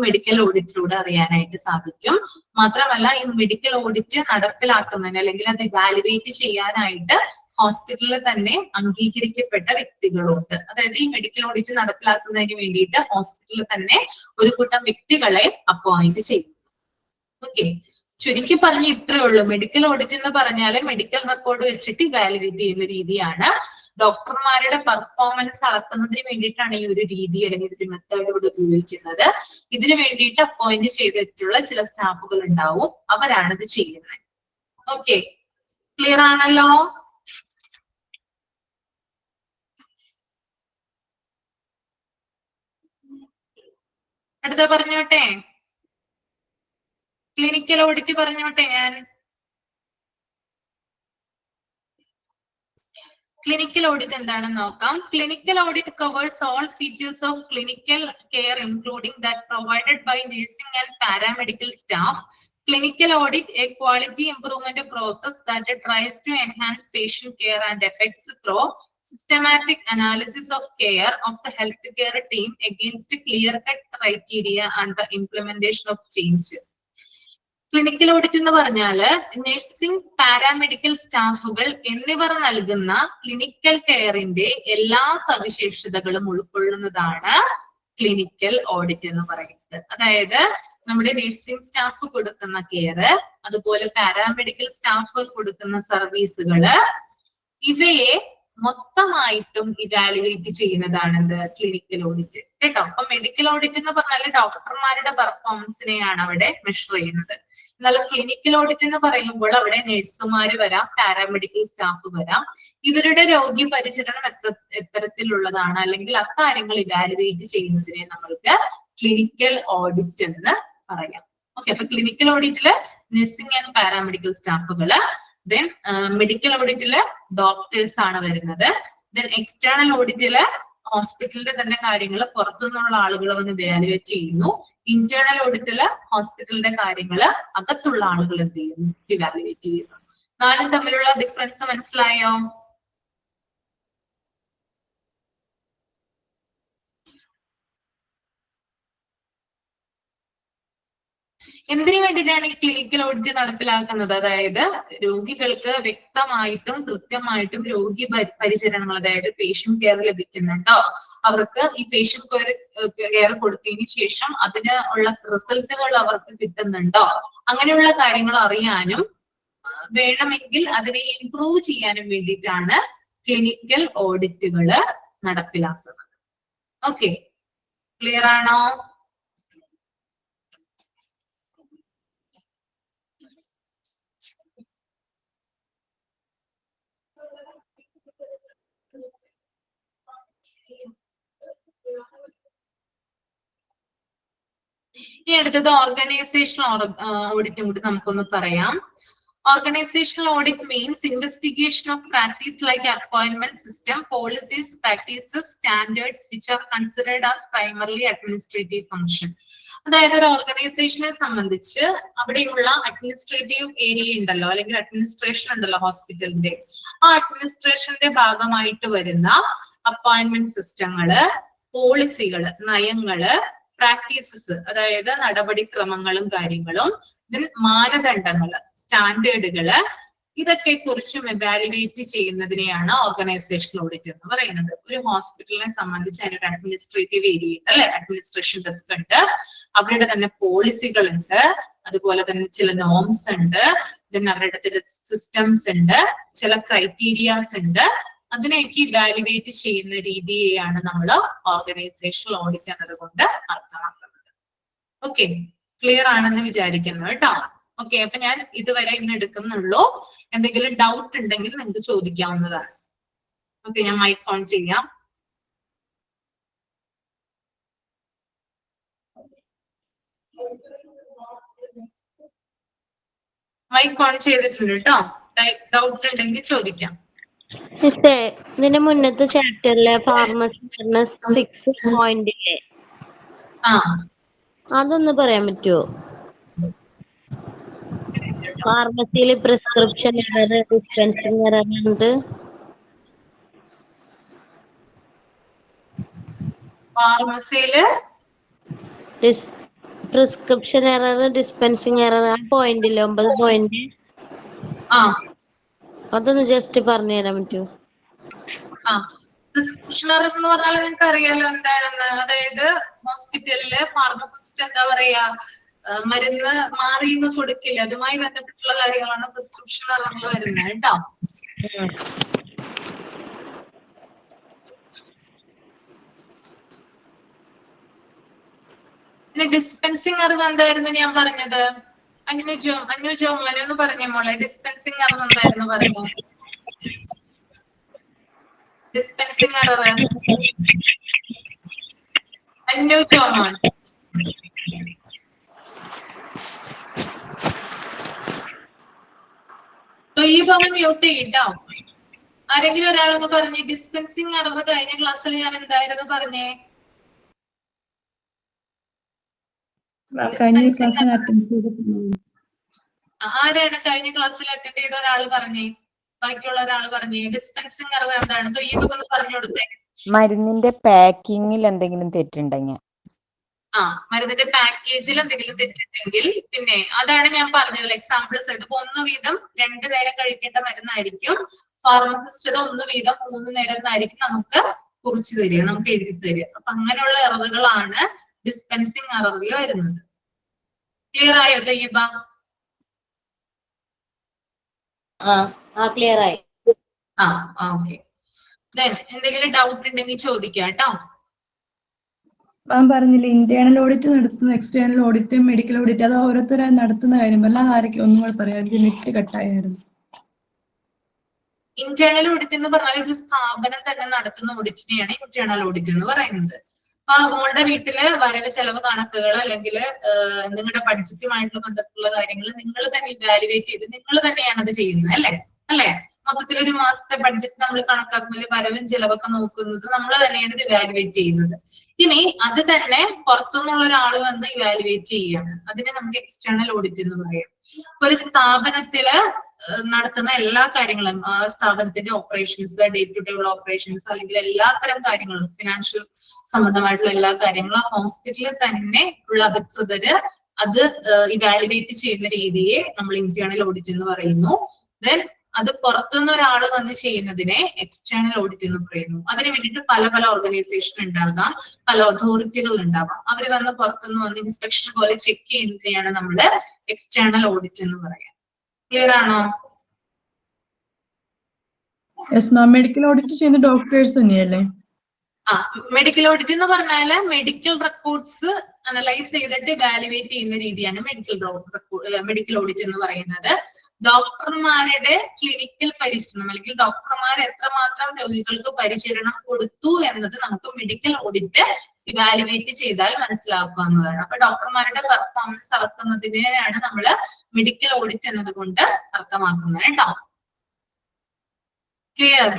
മെഡിക്കൽ ഓഡിറ്റിലൂടെ അറിയാനായിട്ട് സാധിക്കും. മാത്രമല്ല ഈ മെഡിക്കൽ ഓഡിറ്റ് നടപ്പിലാക്കുന്നതിന് അല്ലെങ്കിൽ അത് ഇവാലുവേറ്റ് ചെയ്യാനായിട്ട് ഹോസ്പിറ്റലിൽ തന്നെ അംഗീകരിക്കപ്പെട്ട വ്യക്തികളുണ്ട്. അതായത് ഈ മെഡിക്കൽ ഓഡിറ്റ് നടപ്പിലാക്കുന്നതിന് വേണ്ടിയിട്ട് ഹോസ്പിറ്റലിൽ തന്നെ ഒരു കൂട്ടം വ്യക്തികളെ അപ്പോയിന്റ് ചെയ്യും. ഓക്കെ, ചുരുക്കി പറഞ്ഞ് ഇത്രയേ ഉള്ളൂ. മെഡിക്കൽ ഓഡിറ്റ് എന്ന് പറഞ്ഞാൽ മെഡിക്കൽ റെക്കോർഡ് വെച്ചിട്ട് ഇവാലുവേറ്റ് ചെയ്യുന്ന രീതിയാണ്. ഡോക്ടർമാരുടെ പെർഫോമൻസ് അളക്കുന്നതിന് വേണ്ടിയിട്ടാണ് ഈ ഒരു രീതി അല്ലെങ്കിൽ ഒരു മെത്തേഡ് ഇവിടെ ഉപയോഗിക്കുന്നത്. ഇതിനു വേണ്ടിയിട്ട് അപ്പോയിന്റ് ചെയ്തിട്ടുള്ള ചില സ്റ്റാഫുകൾ ഉണ്ടാവും, അവരാണ് ഇത് ചെയ്യുന്നത്. ഓക്കെ, ക്ലിയർ ആണല്ലോ? അടുത്ത പറഞ്ഞോട്ടെ, ക്ലിനിക്കൽ ഓഡിറ്റ് പറഞ്ഞോട്ടെ ഞാൻ. ക്ലിനിക്കൽ ഓഡിറ്റ് എന്താണെന്ന് നോക്കാം. Clinical audit covers all features of clinical care including that provided by nursing and paramedical staff. Clinical audit, a quality improvement process that tries to enhance patient care and effects through systematic analysis of care of the healthcare team against clear-cut criteria and the implementation of change. Clinical audit എന്ന് പറഞ്ഞാല് നഴ്സിംഗ് പാരാമെഡിക്കൽ സ്റ്റാഫുകൾ എന്നിവർ നൽകുന്ന ക്ലിനിക്കൽ കെയറിന്റെ എല്ലാ സവിശേഷതകളും ഉൾക്കൊള്ളുന്നതാണ് ക്ലിനിക്കൽ ഓഡിറ്റ് എന്ന് പറയുന്നത്. അതായത് നമ്മുടെ നഴ്സിംഗ് സ്റ്റാഫ് കൊടുക്കുന്ന കെയർ, അതുപോലെ പാരാമെഡിക്കൽ സ്റ്റാഫ് കൊടുക്കുന്ന സർവീസുകള്, ഇവയെ മൊത്തമായിട്ടും ഇവാലുവേറ്റ് ചെയ്യുന്നതാണ് എന്ത് ക്ലിനിക്കൽ ഓഡിറ്റ് കേട്ടോ. അപ്പൊ മെഡിക്കൽ ഓഡിറ്റ് എന്ന് പറഞ്ഞാൽ ഡോക്ടർമാരുടെ പെർഫോമൻസിനെയാണ് അവിടെ മെഷർ ചെയ്യുന്നത്. എന്നാൽ ക്ലിനിക്കൽ ഓഡിറ്റ് എന്ന് പറയുമ്പോൾ അവിടെ നഴ്സുമാര് വരാം, പാരാമെഡിക്കൽ സ്റ്റാഫ് വരാം. ഇവരുടെ രോഗി പരിചരണം എത്തരത്തിലുള്ളതാണ് അല്ലെങ്കിൽ അക്കാര്യങ്ങൾ ഇവാലുവേറ്റ് ചെയ്യുന്നതിനെ നമ്മൾക്ക് ക്ലിനിക്കൽ ഓഡിറ്റ് എന്ന് പറയാം. ഓക്കെ, അപ്പൊ ക്ലിനിക്കൽ ഓഡിറ്റില് നഴ്സിംഗ് ആൻഡ് പാരാമെഡിക്കൽ സ്റ്റാഫുകള്, ദെൻ മെഡിക്കൽ ഓഡിറ്റില് ഡോക്ടേഴ്സ് ആണ് വരുന്നത്, ദെൻ എക്സ്റ്റേണൽ ഓഡിറ്റില് ഹോസ്പിറ്റലിന്റെ തന്നെ കാര്യങ്ങൾ പുറത്തുനിന്നുള്ള ആളുകൾ വന്ന് ഇവാലുവേറ്റ് ചെയ്യുന്നു. ഇന്റേണൽ ഓഡിറ്റില് ഹോസ്പിറ്റലിന്റെ കാര്യങ്ങൾ അകത്തുള്ള ആളുകൾ എന്ത് ചെയ്യുന്നു, ഇവാലുവേറ്റ് ചെയ്യുന്നു. നാലും തമ്മിലുള്ള ഡിഫറൻസ് മനസ്സിലായോ? എന്തിനു വേണ്ടിയിട്ടാണ് ഈ ക്ലിനിക്കൽ ഓഡിറ്റ് നടപ്പിലാക്കുന്നത്? അതായത് രോഗികൾക്ക് വ്യക്തമായിട്ടും കൃത്യമായിട്ടും രോഗി പരിചരണങ്ങൾ, അതായത് പേഷ്യന്റ് കെയർ ലഭിക്കുന്നുണ്ടോ, അവർക്ക് ഈ പേഷ്യന്റ് കെയർ കൊടുത്തതിന് ശേഷം അതിന് ഉള്ള റിസൾട്ടുകൾ അവർക്ക് കിട്ടുന്നുണ്ടോ, അങ്ങനെയുള്ള കാര്യങ്ങൾ അറിയാനും വേണമെങ്കിൽ അതിനെ ഇംപ്രൂവ് ചെയ്യാനും വേണ്ടിയിട്ടാണ് ക്ലിനിക്കൽ ഓഡിറ്റുകൾ നടപ്പിലാക്കുന്നത്. ഓക്കെ, ക്ലിയർ ആണോ? ഇനി അടുത്തത് ഓർഗനൈസേഷണൽ ഓഡിറ്റും കൂടി നമുക്കൊന്ന് പറയാം. Organizational audit means investigation of practice like appointment system, policies, practices, standards which are considered as primarily administrative function. അതായത് ഒരു ഓർഗനൈസേഷനെ സംബന്ധിച്ച് അവിടെയുള്ള അഡ്മിനിസ്ട്രേറ്റീവ് ഏരിയ ഉണ്ടല്ലോ, അല്ലെങ്കിൽ അഡ്മിനിസ്ട്രേഷൻ ഉണ്ടല്ലോ ഹോസ്പിറ്റലിന്റെ, ആ അഡ്മിനിസ്ട്രേഷന്റെ ഭാഗമായിട്ട് വരുന്ന അപ്പോയിന്റ്മെന്റ് സിസ്റ്റങ്ങള്, പോളിസികള്, നയങ്ങള്, പ്രാക്ടീസസ് അതായത് നടപടിക്രമങ്ങളും കാര്യങ്ങളും, മാനദണ്ഡങ്ങള്, സ്റ്റാൻഡേർഡുകള്, ഇതൊക്കെ കുറിച്ചും എവാലുവേറ്റ് ചെയ്യുന്നതിനെയാണ് ഓർഗനൈസേഷണൽ ഓഡിറ്റ് എന്ന് പറയുന്നത്. ഒരു ഹോസ്പിറ്റലിനെ സംബന്ധിച്ച് അതിനൊരു അഡ്മിനിസ്ട്രേറ്റീവ് ഏരിയ ഉണ്ട് അല്ലെ, അഡ്മിനിസ്ട്രേഷൻ ഡെസ്ക് ഉണ്ട്, അവരുടെ തന്നെ പോളിസികൾ ഉണ്ട്, അതുപോലെ തന്നെ ചില നോംസ് ഉണ്ട്, ദെൻ അവരുടെ ചില സിസ്റ്റംസ് ഉണ്ട്, ചില ക്രൈറ്റീരിയാസ് ഉണ്ട്. അതിനെയൊക്കെ ഇവാലുവേറ്റ് ചെയ്യുന്ന രീതിയെയാണ് നമ്മൾ ഓർഗനൈസേഷണൽ ഓഡിറ്റ് എന്നതുകൊണ്ട് അർത്ഥമാക്കുന്നത്. ഓക്കെ, ക്ലിയർ ആണെന്ന് വിചാരിക്കുന്നു കേട്ടോ. ഓക്കെ, അപ്പൊ ഞാൻ ഇതുവരെ ഇന്ന് എടുക്കുന്നുള്ളൂ. എന്തെങ്കിലും ഡൗട്ട് ഉണ്ടെങ്കിൽ നിങ്ങൾക്ക് ചോദിക്കാവുന്നതാണ്. ഓക്കെ, ഞാൻ മൈക്ക് ഓൺ ചെയ്യാം. മൈക്ക് ഓൺ ചെയ്തിട്ടുണ്ട് കേട്ടോ. ഡൗട്ട് ഉണ്ടെങ്കിൽ ചോദിക്കാം. ഇതിന്റെ മുന്നത്തെ ചാപ്റ്ററിലെ ഫാർമസി 6 പോയിന്റ് ഇല്ലേ, അതൊന്ന് പറയാൻ പറ്റുമോ? ഫാർമസിയിൽ പ്രിസ്ക്രിപ്ഷൻ എറർ, ഡിസ്പെൻസിങ് എറർ ഉണ്ട്. ഫാർമസിയില് പ്രിസ്ക്രിപ്ഷൻ എറർ, ഡിസ്പെൻസിങ് എറർ, ആ പോയിന്റില്ലേ 9 പോയിന്റ്, അതൊന്ന് ജസ്റ്റ് പറഞ്ഞു തരാൻ പറ്റുമോ? പ്രിസ്ക്രിപ്ഷൻ എറർ എന്ന് പറഞ്ഞാൽ നിങ്ങൾക്ക് അറിയാലോ എന്താണെന്ന്. അതായത് ഹോസ്പിറ്റലില് ഫാർമസിസ്റ്റ് എന്താ പറയാ, മരുന്ന് മാറിയെന്ന് കൊടുക്കില്ല, അതുമായി ബന്ധപ്പെട്ടുള്ള കാര്യങ്ങളാണ് പ്രിസ്ക്രിപ്ഷൻ എററിൽ വരുന്നത് കേട്ടോ. പിന്നെ ഡിസ്പെൻസിങ് എറർ എന്തായിരുന്നു ഞാൻ പറഞ്ഞത്? അന്യൂജോ മോനെ ഒന്ന് പറഞ്ഞ മോളെ, ഡിസ്പെൻസിങ് എറർ എന്തായിരുന്നു പറഞ്ഞത്? ഡിസ്പെൻസിങ് എറർ അന്യൂജോ മോൻ. ഈ ഭാഗം മ്യൂട്ട് ചെയ്യട്ടോ. ആരെങ്കിലും ഒരാളൊന്ന് പറഞ്ഞേ, ഡിസ്പെൻസിങ് എറർ കഴിഞ്ഞ ക്ലാസ്സിൽ ഞാൻ എന്തായിരുന്നു പറഞ്ഞേ? ആരാണ് കഴിഞ്ഞ ക്ലാസ്സിൽ അറ്റൻഡ് ചെയ്ത ഒരാള് പറഞ്ഞേ? ബാക്കിയുള്ള ഒരാൾ പറഞ്ഞേ ഡിസ്പെൻസിങ് എറർ എന്താണ്? ഈ ഭാഗം ഒന്ന് പറഞ്ഞു കൊടുത്തേ. മരുന്നിന്റെ പാക്കിങ്ങിൽ എന്തെങ്കിലും തെറ്റുണ്ടെങ്കിൽ, മരുന്നിന്റെ പാക്കേജിൽ എന്തെങ്കിലും തെറ്റുണ്ടെങ്കിൽ, പിന്നെ അതാണ് ഞാൻ പറഞ്ഞത് എക്സാമ്പിൾസ്. ഇതിപ്പോ 1 വീതം 2 നേരം കഴിക്കേണ്ട മരുന്നായിരിക്കും, ഫാർമസിസ്റ്റ് 1 വീതം 3 നേരം എന്നായിരിക്കും നമുക്ക് കുറിച്ച് തരിക, നമുക്ക് എഴുതി തരിക. അപ്പൊ അങ്ങനെയുള്ള എററുകളാണ് ഡിസ്പെൻസിങ് എററിൽ വരുന്നത്. ക്ലിയർ ആയോ തയ്യബ? ക്ലിയർ ആയി. ഓക്കെ. എന്തെങ്കിലും ഡൗട്ട് ഉണ്ടെങ്കിൽ ചോദിക്കാം കേട്ടോ. മാം പറഞ്ഞില്ലേ ഇന്റേണൽ ഓഡിറ്റ് നടത്തുന്നു, എക്സ്റ്റേണൽ ഓഡിറ്റ്, മെഡിക്കൽ ഓഡിറ്റ്, അത് ഓരോരുത്തരായി നടത്തുന്ന കാര്യം അല്ലാതെ ആരൊക്കെ ഒന്നും കൂടെ പറയാം, നെറ്റ് കട്ടായിരുന്നു. ഇന്റേണൽ ഓഡിറ്റ് എന്ന് പറഞ്ഞാൽ ഒരു സ്ഥാപനം തന്നെ നടത്തുന്ന ഓഡിറ്റിനെയാണ് ഇന്റേണൽ ഓഡിറ്റ് എന്ന് പറയുന്നത്. അപ്പൊ മോളുടെ വീട്ടില് വരവ് ചെലവ് കണക്കുകൾ അല്ലെങ്കിൽ നിങ്ങളുടെ ബഡ്ജറ്റുമായിട്ടുള്ള ബന്ധപ്പെട്ടുള്ള കാര്യങ്ങൾ നിങ്ങൾ തന്നെ ഇവാലുവേറ്റ് ചെയ്ത് നിങ്ങൾ തന്നെയാണ് അത് ചെയ്യുന്നത്, അല്ലേ? മൊത്തത്തിൽ ഒരു മാസത്തെ ബഡ്ജറ്റ് നമ്മൾ കണക്കാക്കുമ്പോൾ വരവും ചെലവൊക്കെ നോക്കുന്നത് നമ്മൾ തന്നെയാണ് ഇത് ഇവാലുവേറ്റ് ചെയ്യുന്നത്. ഇനി അത് തന്നെ പുറത്തുനിന്നുള്ള ഒരാൾ വന്ന് ഇവാലുവേറ്റ് ചെയ്യാണ്, അതിനെ നമുക്ക് എക്സ്റ്റേണൽ ഓഡിറ്റ് എന്ന് പറയാം. ഒരു സ്ഥാപനത്തില് നടത്തുന്ന എല്ലാ കാര്യങ്ങളും, സ്ഥാപനത്തിന്റെ ഓപ്പറേഷൻസ്, ഡേ ടു ഡേ ഉള്ള ഓപ്പറേഷൻസ്, അല്ലെങ്കിൽ എല്ലാത്തരം കാര്യങ്ങളും ഫിനാൻഷ്യൽ സംബന്ധമായിട്ടുള്ള എല്ലാ കാര്യങ്ങളും ആ ഹോസ്പിറ്റലിൽ തന്നെ ഉള്ള അധികൃതര് അത് ഇവാലുവേറ്റ് ചെയ്യുന്ന രീതിയെ നമ്മൾ ഇന്റേണൽ ഓഡിറ്റ് എന്ന് പറയുന്നു. ദെൻ അത് പുറത്തുനിന്ന് ഒരാൾ വന്ന് ചെയ്യുന്നതിനെ എക്സ്റ്റേണൽ ഓഡിറ്റ് എന്ന് പറയുന്നു. അതിന് വേണ്ടിയിട്ട് പല പല ഓർഗനൈസേഷൻ ഉണ്ടാകാം, പല അതോറിറ്റികൾ ഉണ്ടാവാം. അവർ വന്ന് പുറത്തുനിന്ന് വന്ന് ഇൻസ്പെക്ഷൻ പോലെ ചെക്ക് ചെയ്യുന്നതിനെയാണ് നമ്മൾ എക്സ്റ്റേണൽ ഓഡിറ്റ് എന്ന് പറയാം. ക്ലിയർ ആണോ? മെഡിക്കൽ ഓഡിറ്റ് ചെയ്യുന്ന ഡോക്ടേഴ്സ് തന്നെയല്ലേ? മെഡിക്കൽ ഓഡിറ്റ് എന്ന് പറഞ്ഞാല് മെഡിക്കൽ റെക്കോർഡ്സ് അനലൈസ് ചെയ്തിട്ട് വാലുവേറ്റ് ചെയ്യുന്ന രീതിയാണ് മെഡിക്കൽ ഓഡിറ്റ് എന്ന് പറയുന്നത്. ഡോക്ടർമാരുടെ ക്ലിനിക്കൽ പരിചരണം അല്ലെങ്കിൽ ഡോക്ടർമാർ എത്രമാത്രം രോഗികൾക്ക് പരിചരണം കൊടുത്തു എന്നത് നമുക്ക് മെഡിക്കൽ ഓഡിറ്റ് ഇവാലുവേറ്റ് ചെയ്താൽ മനസ്സിലാക്കാവുന്നതാണ്. അപ്പൊ ഡോക്ടർമാരുടെ പെർഫോമൻസ് അളക്കുന്നതിനെയാണ് നമ്മൾ മെഡിക്കൽ ഓഡിറ്റ് എന്നതുകൊണ്ട് അർത്ഥമാക്കുന്നത് കേട്ടോ. ക്ലിയർ?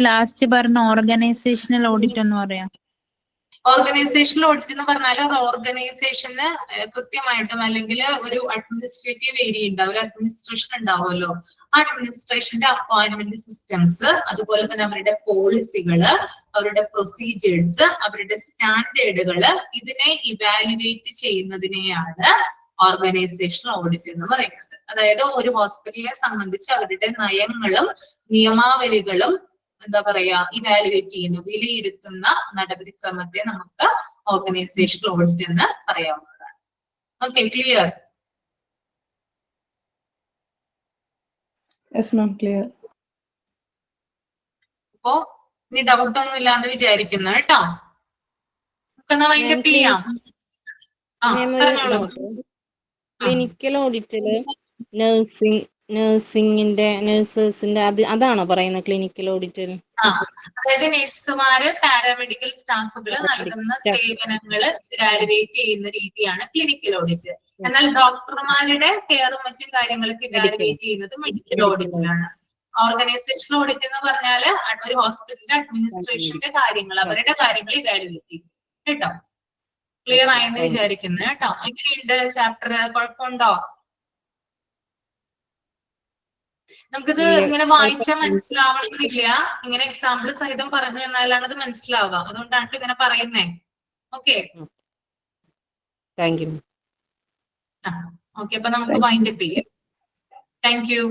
ലാസ്റ്റ് പറഞ്ഞ ഓർഗനൈസേഷണൽ ഓഡിറ്റ് എന്ന് പറയാം. ഓർഗനൈസേഷണൽ ഓഡിറ്റ് എന്ന് പറഞ്ഞാൽ ഒരു ഓർഗനൈസേഷന് കൃത്യമായിട്ടും അല്ലെങ്കിൽ ഒരു അഡ്മിനിസ്ട്രേറ്റീവ് ഏരിയ ഉണ്ടാവും, ഒരു അഡ്മിനിസ്ട്രേഷൻ ഉണ്ടാവുമല്ലോ. ആ അഡ്മിനിസ്ട്രേഷന്റെ അപ്പോയിന്റ്മെന്റ് സിസ്റ്റംസ്, അതുപോലെ തന്നെ അവരുടെ പോളിസികള്, അവരുടെ പ്രൊസീജിയേഴ്സ്, അവരുടെ സ്റ്റാൻഡേർഡുകള്, ഇതിനെ ഇവാലുവേറ്റ് ചെയ്യുന്നതിനെയാണ് ഓർഗനൈസേഷണൽ ഓഡിറ്റ് എന്ന് പറയുന്നത്. അതായത് ഒരു ഹോസ്പിറ്റലിനെ സംബന്ധിച്ച് അവരുടെ നയങ്ങളും നിയമാവലികളും എന്താ പറയാ ഇവാലുവേറ്റ് ചെയ്യുന്നു, വിലയിരുത്തുന്ന നടപടിക്രമത്തെ നമുക്ക് ഓർഗനൈസേഷണൽ ഓഡിറ്റ് എന്ന് പറയാവുന്നതാണ്. Okay, clear? ക്ലിയർ. അപ്പോ ഇനി ഡൗട്ട് ഒന്നും ഇല്ലാന്ന് വിചാരിക്കുന്നു കേട്ടോ. നമുക്കെന്നാ വൈൻഡപ്പ് ചെയ്യാം. പറഞ്ഞോളൂ. ക്ലിനിക്കൽ ഓഡിറ്റില് നഴ്സേഴ്സിന്റെ അതാണോ പറയുന്നത് ക്ലിനിക്കൽ ഓഡിറ്റിൽ? അതായത് നഴ്സുമാര് പാരാമെഡിക്കൽ സ്റ്റാഫുകൾ നൽകുന്ന സേവനങ്ങൾ ഇവാലുവേറ്റ് ചെയ്യുന്ന രീതിയാണ് ക്ലിനിക്കൽ ഓഡിറ്റ്. എന്നാൽ ഡോക്ടർമാരുടെ കെയറും മറ്റും കാര്യങ്ങളൊക്കെ ഇവാലുവേറ്റ് ചെയ്യുന്നത് മെഡിക്കൽ ഓഡിറ്റിലാണ്. ഓർഗനൈസേഷണൽ ഓഡിറ്റ് എന്ന് പറഞ്ഞാൽ ഒരു ഹോസ്പിറ്റലിന്റെ അഡ്മിനിസ്ട്രേഷന്റെ കാര്യങ്ങൾ, അവരുടെ കാര്യങ്ങൾ ഇവാലുവേറ്റ് ചെയ്യും. കേട്ടോ? ക്ലിയർ ആയെന്ന് വിചാരിക്കുന്നു. കേട്ടോ? എങ്ങനെയുണ്ട് ചാപ്റ്റർ? കുഴപ്പമുണ്ടോ? നമുക്കിത് ഇങ്ങനെ വായിച്ചാൽ മനസ്സിലാവണമെന്നില്ല. ഇങ്ങനെ എക്സാമ്പിൾ സഹിതം പറഞ്ഞു തന്നാലാണ് അത് മനസ്സിലാവുക. അതുകൊണ്ടാണ് ഇങ്ങനെ പറയുന്നേ. Okay, thank you. ഓക്കെ, അപ്പൊ നമുക്ക് വൈൻഡ് അപ്പ് ചെയ്യാം. Thank you.